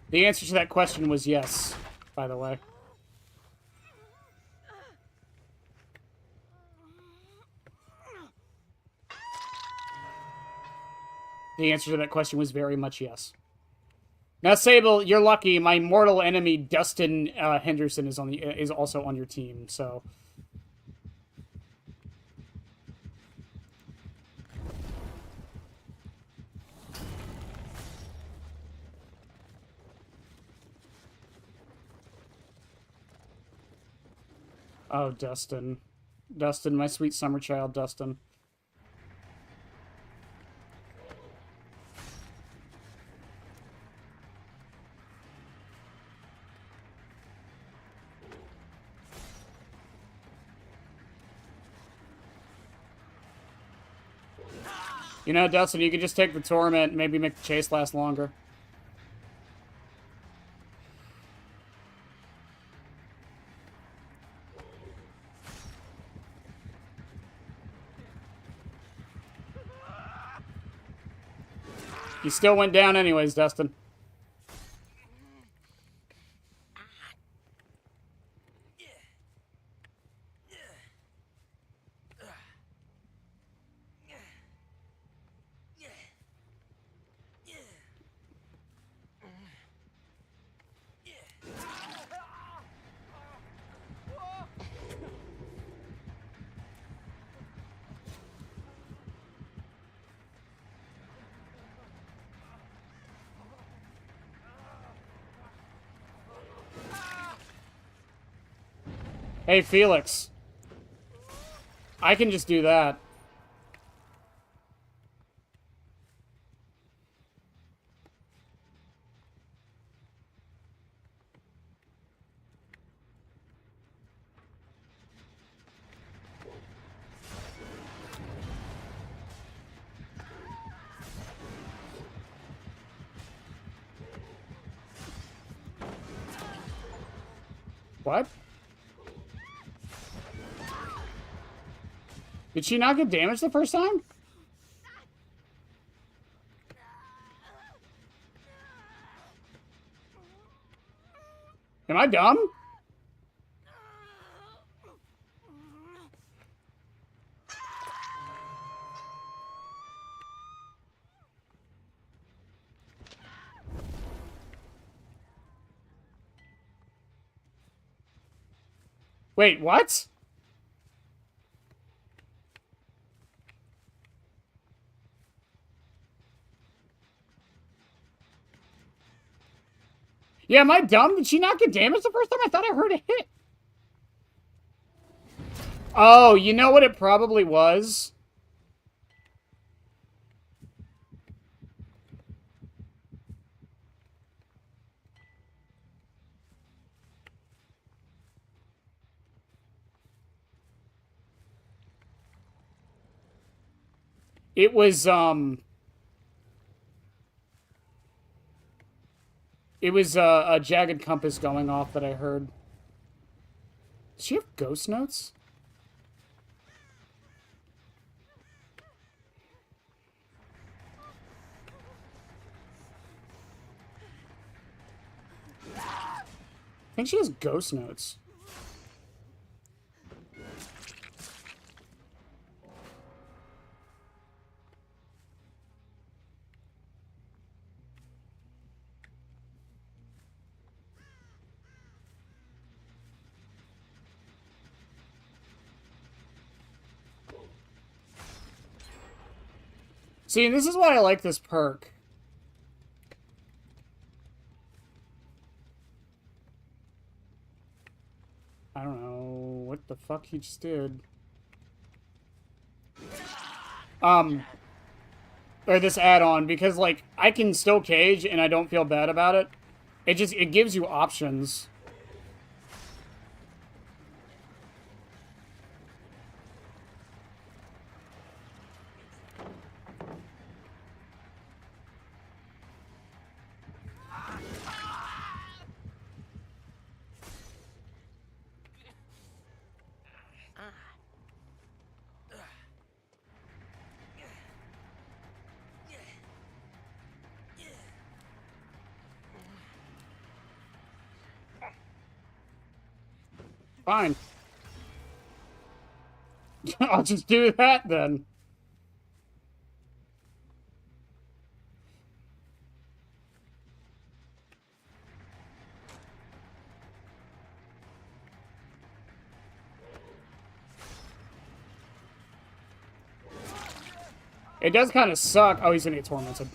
The answer to that question was yes, by the way. The answer to that question was very much yes. Now, Sable, you're lucky. My mortal enemy, Dustin Henderson, is also on your team. So, oh, Dustin, my sweet summer child, Dustin. You know, Dustin, you could just take the torment and maybe make the chase last longer. You still went down anyways, Dustin. Hey, Felix. I can just do that. What? Did she not get damaged the first time? Am I dumb? Wait, what? Yeah, am I dumb? Did she not get damaged the first time? I thought I heard a hit. Oh, you know what it probably was? It was, It was a jagged compass going off that I heard. Does she have ghost notes? I think she has ghost notes. See, this is why I like this perk. I don't know what the fuck he just did. Or this add-on, because, like, I can still cage and I don't feel bad about it. It gives you options. Fine. I'll just do that then. It does kind of suck. Oh, he's gonna get tormented.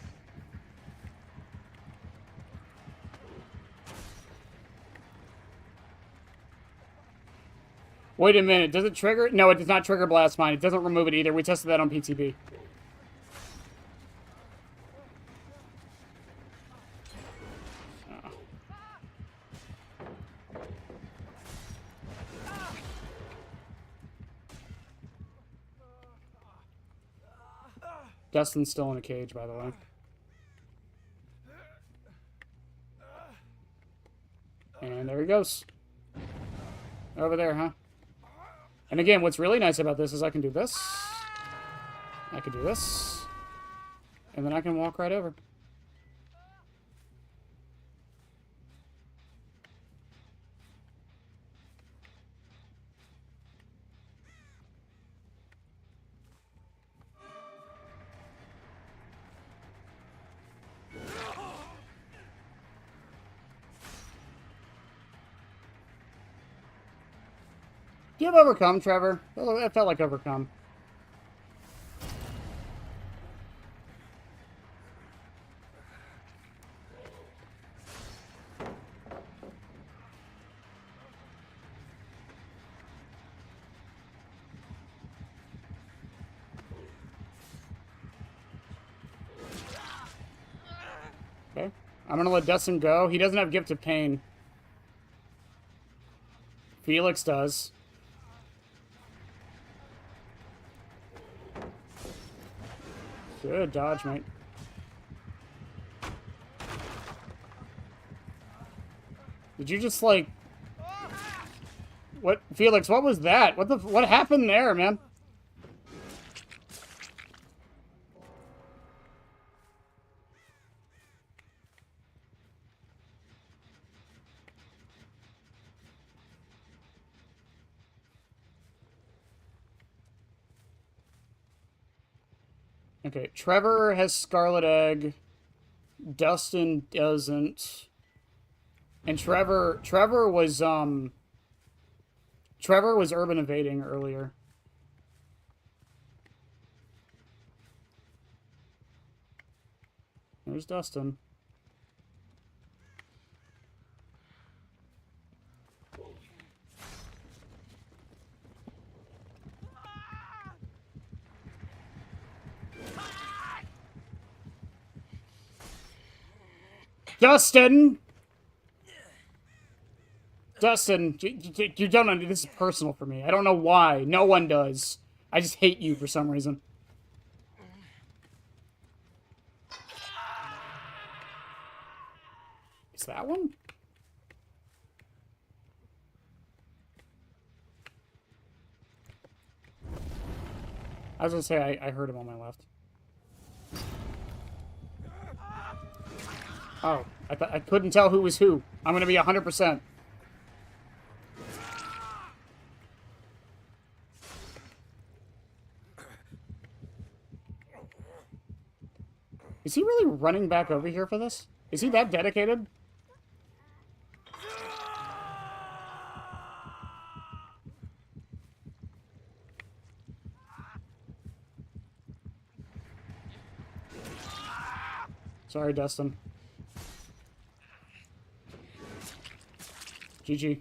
Wait a minute. Does it trigger? No, it does not trigger Blast Mine. It doesn't remove it either. We tested that on PTB. Dustin's still in a cage, by the way. And there he goes. Over there, huh? And again, what's really nice about this is I can do this. I can do this. And then I can walk right over. Do you have Overcome, Trevor? Oh, that felt like Overcome. Okay. I'm gonna let Dustin go. He doesn't have Gift of Pain. Felix does. Good dodge, mate. Did you just, like... What? Felix, what was that? What happened there, man? Okay, Trevor has Scarlet Egg. Dustin doesn't. And Trevor was urban evading earlier. There's Dustin. Dustin! Dustin, you don't know, this is personal for me. I don't know why. No one does. I just hate you for some reason. Is that one? I was gonna say, I heard him on my left. Oh, I couldn't tell who was who. I'm gonna be 100%. Is he really running back over here for this? Is he that dedicated? Sorry, Dustin. GG.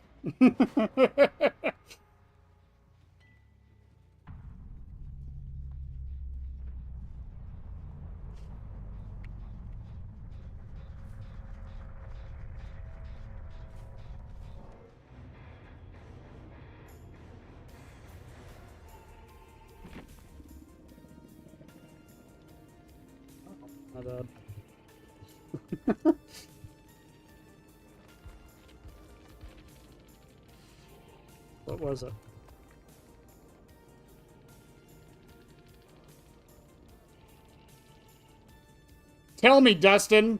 My bad. What was it? Tell me, Dustin.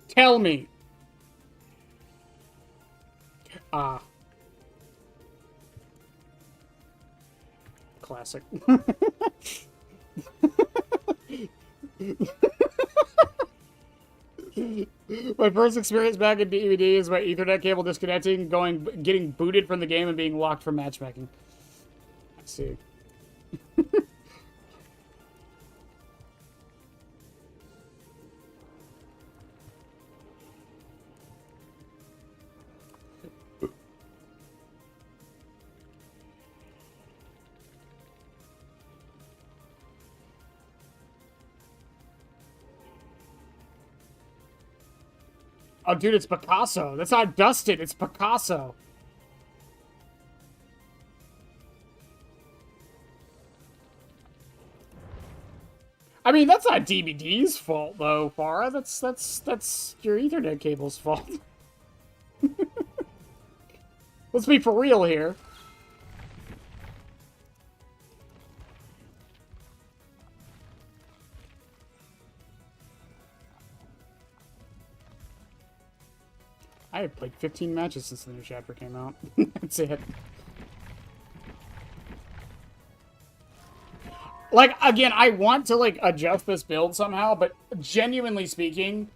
Tell me. Ah. Classic. My first experience back in DVD is my Ethernet cable disconnecting, getting booted from the game, and being locked from matchmaking. I see. Oh, dude, it's Picasso. That's not Dustin. It's Picasso. I mean, that's not DVD's fault, though, Farah. That's your Ethernet cable's fault. Let's be for real here. I have played 15 matches since the new chapter came out. That's it. Like, again, I want to, like, adjust this build somehow, but genuinely speaking...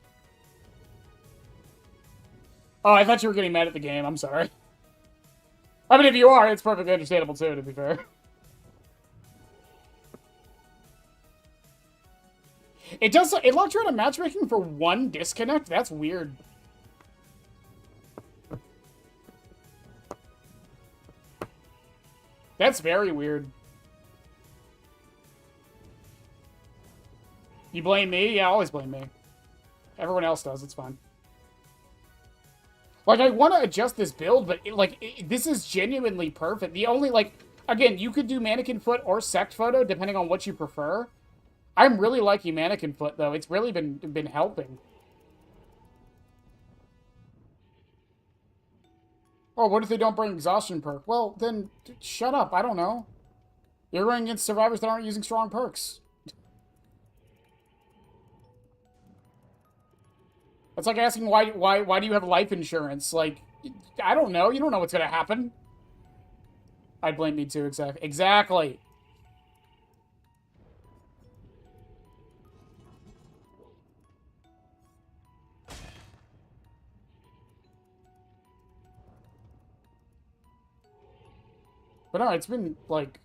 Oh, I thought you were getting mad at the game. I'm sorry. I mean, if you are, it's perfectly understandable, too, to be fair. It locks you out of matchmaking for one disconnect? That's weird. That's very weird. You blame me? Yeah, I always blame me. Everyone else does. It's fine. Like, I want to adjust this build, but, this is genuinely perfect. The only, again, you could do Mannequin Foot or Sect Photo, depending on what you prefer. I'm really liking Mannequin Foot, though. It's really been helping. Oh, what if they don't bring Exhaustion perk? Well, then, shut up. I don't know. You're running against survivors that aren't using strong perks. It's like asking why do you have life insurance? Like, I don't know. You don't know what's gonna happen. I blame me too. Exactly. But no, it's been like,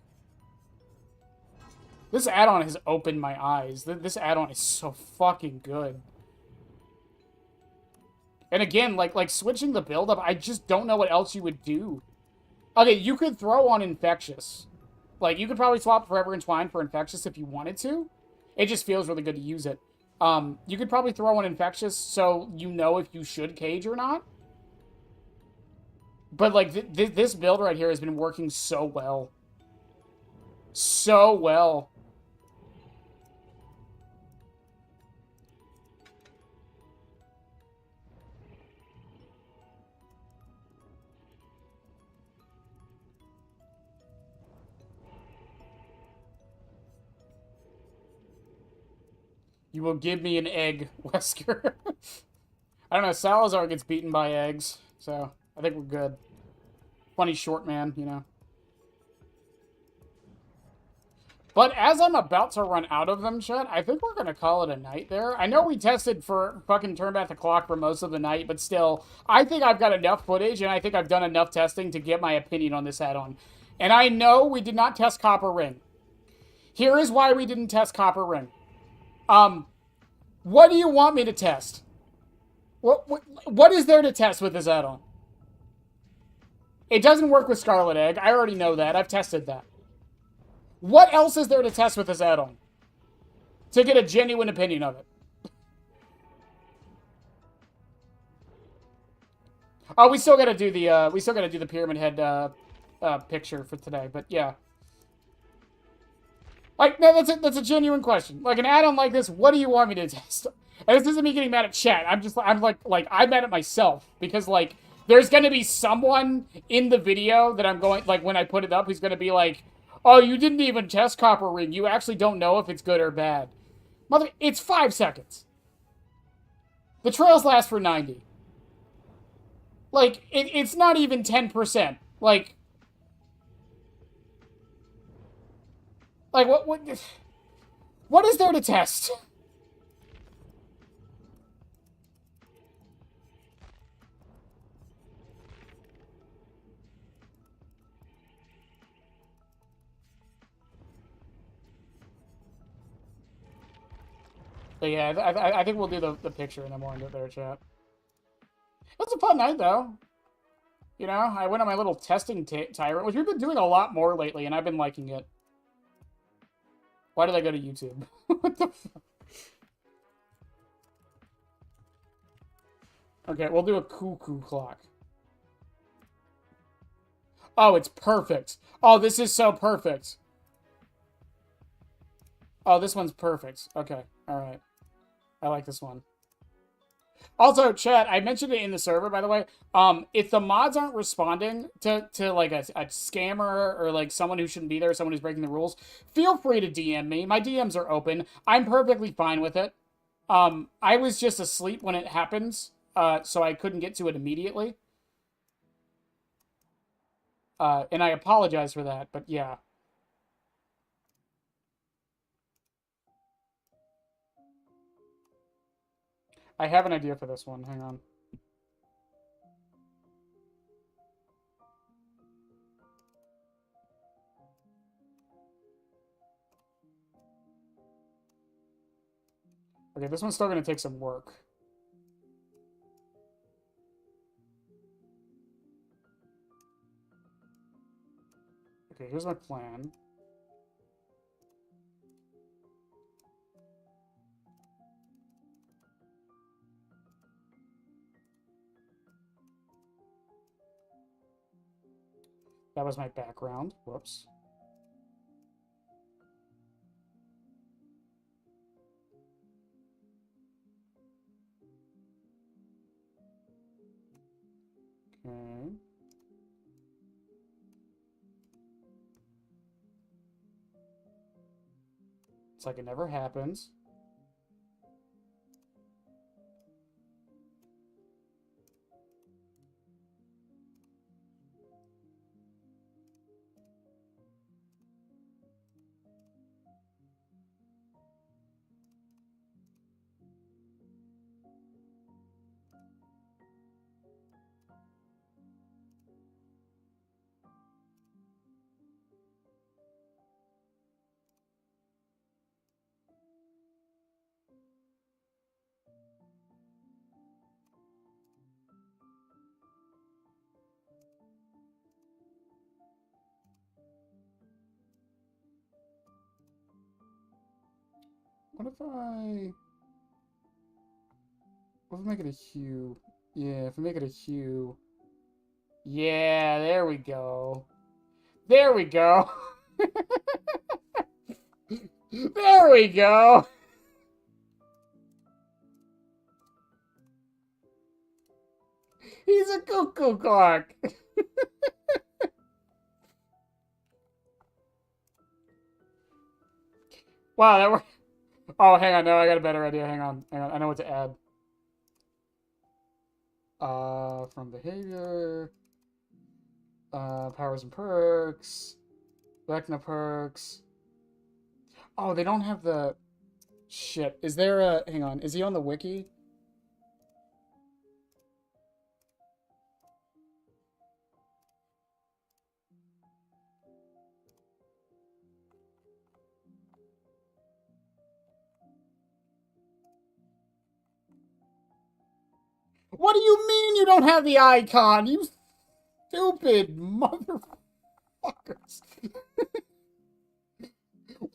this add-on has opened my eyes. This add-on is so fucking good. And again, like switching the build-up, I just don't know what else you would do. Okay, you could throw on Infectious. Like, you could probably swap Forever Entwined for Infectious if you wanted to. It just feels really good to use it. You could probably throw on Infectious so you know if you should cage or not. But, like, this build right here has been working so well. So well. You will give me an egg, Wesker. I don't know, Salazar gets beaten by eggs, so I think we're good. Funny short man, you know. But as I'm about to run out of them, chat, I think we're going to call it a night there. I know we tested for fucking turn back the clock for most of the night, but still, I think I've got enough footage, and I think I've done enough testing to get my opinion on this add-on. And I know we did not test Copper Ring. Here is why we didn't test Copper Ring. What do you want me to test? What is there to test with this add-on? It doesn't work with Scarlet Egg. I already know that. I've tested that. What else is there to test with this add-on? To get a genuine opinion of it. Oh, we still gotta do the Pyramid Head picture for today, but yeah. Like, no, that's a genuine question. Like, an add-on like this, what do you want me to test? And this isn't me getting mad at chat. I'm mad at myself. Because, like, there's gonna be someone in the video that I'm going, like, when I put it up, who's gonna be like, oh, you didn't even test Copper Ring. You actually don't know if it's good or bad. Mother, it's 5 seconds. The trails last for 90. Like, it's not even 10%. Like, what is there to test? But yeah, I think we'll do the picture and then we'll end it there, chat. It was a fun night, though. You know, I went on my little testing tyrant, which we've been doing a lot more lately, and I've been liking it. Why did I go to YouTube? What the fuck? Okay, we'll do a cuckoo clock. Oh, it's perfect. Oh, this is so perfect. Oh, this one's perfect. Okay, alright. I like this one. Also, chat, I mentioned it in the server, by the way. If the mods aren't responding to like, a scammer or, like, someone who shouldn't be there, someone who's breaking the rules, feel free to DM me. My DMs are open. I'm perfectly fine with it. I was just asleep when it happens, so I couldn't get to it immediately. And I apologize for that, but yeah. I have an idea for this one. Hang on. Okay, this one's still going to take some work. Okay, here's my plan. That was my background. Whoops. Okay. It's like it never happens. What if I... What if I make it a hue? Yeah, if I make it a hue... Yeah, there we go. There we go. There we go. He's a cuckoo clock. Wow, that worked. Oh, hang on. No, I got a better idea. Hang on. Hang on. I know what to add. From behavior. Powers and perks. Vecna perks. Oh, they don't have the... Shit. Is there a... Hang on. Is he on the wiki? What do you mean you don't have the icon? You stupid motherfuckers.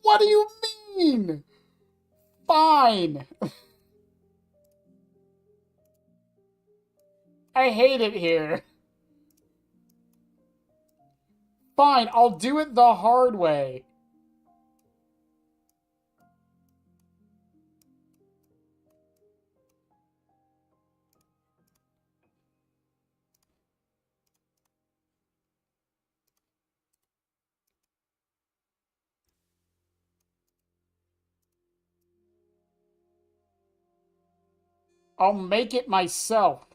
What do you mean? Fine. I hate it here. Fine, I'll do it the hard way. I'll make it myself.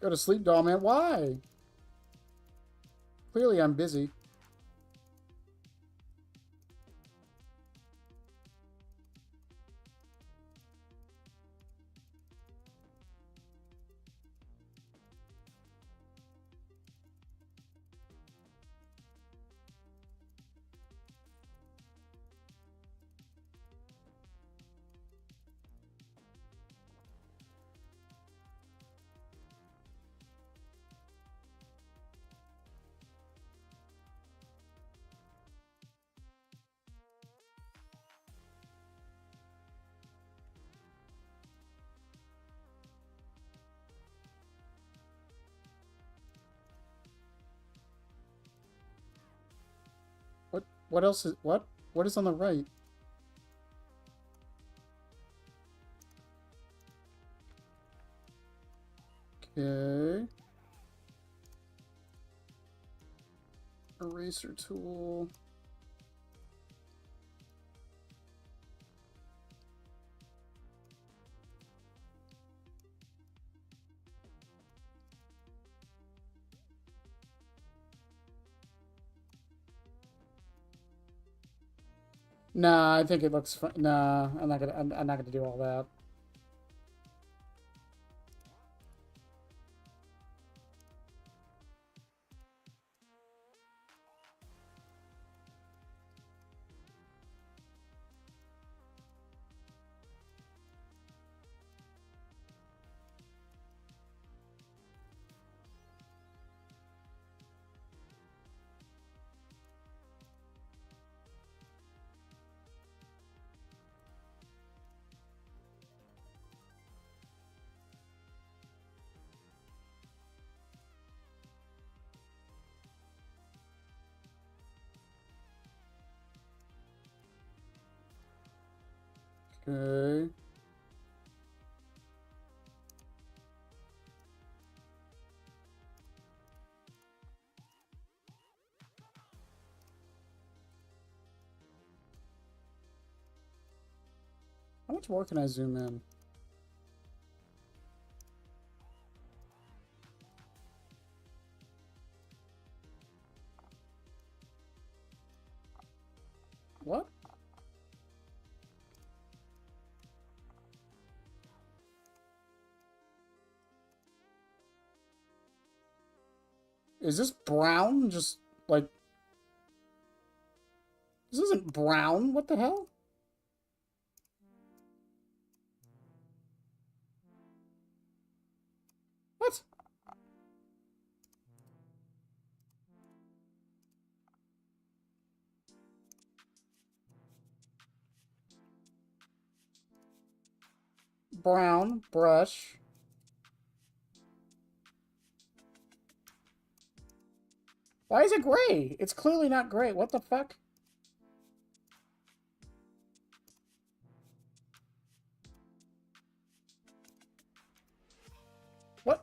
Go to sleep, doll man. Why? Clearly I'm busy. What else is... What? What is on the right? Okay. Eraser tool. Nah, I think it looks fun. Nah, I'm not gonna. I'm not gonna do all that. Okay. How much more can I zoom in? What? Is this brown? Just like... This isn't brown. What the hell? What? Brown, brush. Why is it gray? It's clearly not gray. What the fuck?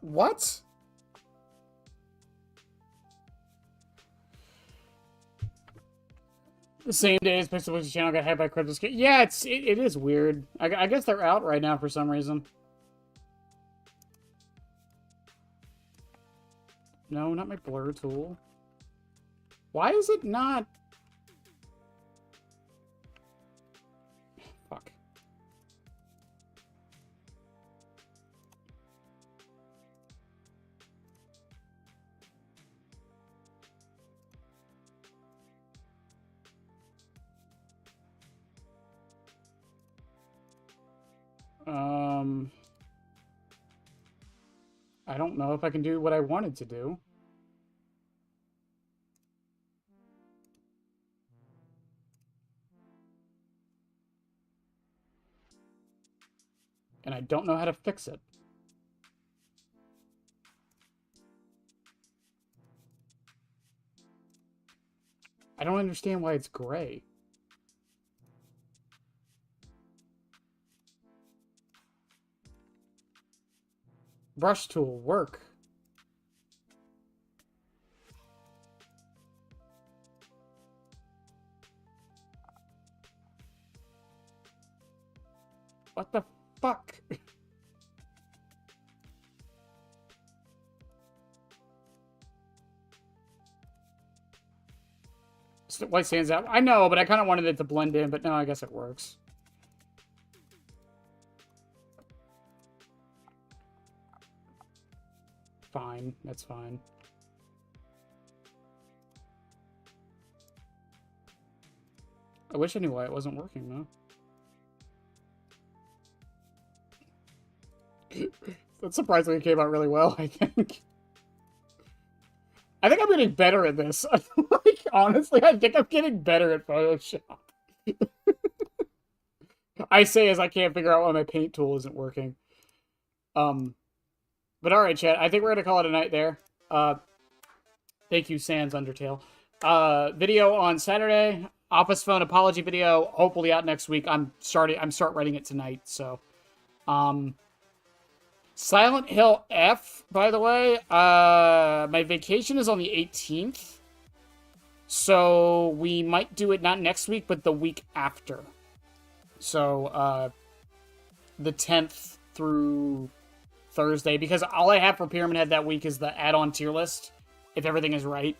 What? The same day as Pixel's channel got hacked by crypto. Yeah, it is weird. I guess they're out right now for some reason. No, not my blur tool. Why is it not? Fuck. I don't know if I can do what I wanted to do. And I don't know how to fix it. I don't understand why it's gray. Brush tool, work. What the fuck? White stands out. I know, but I kind of wanted it to blend in, but no, I guess it works. Fine, that's fine. I wish I knew why it wasn't working, though. That surprisingly came out really well, I think. I think I'm getting better at this. Like, honestly, I think I'm getting better at Photoshop. I say as I can't figure out why my paint tool isn't working. But alright, chat. I think we're going to call it a night there. Thank you, Sans Undertale. Video on Saturday. Office phone apology video. Hopefully out next week. I'm start writing it tonight, so. Silent Hill F, by the way. My vacation is on the 18th. So we might do it not next week, but the week after. So, the 10th through Thursday, because all I have for Pyramid Head that week is the add-on tier list, if everything is right.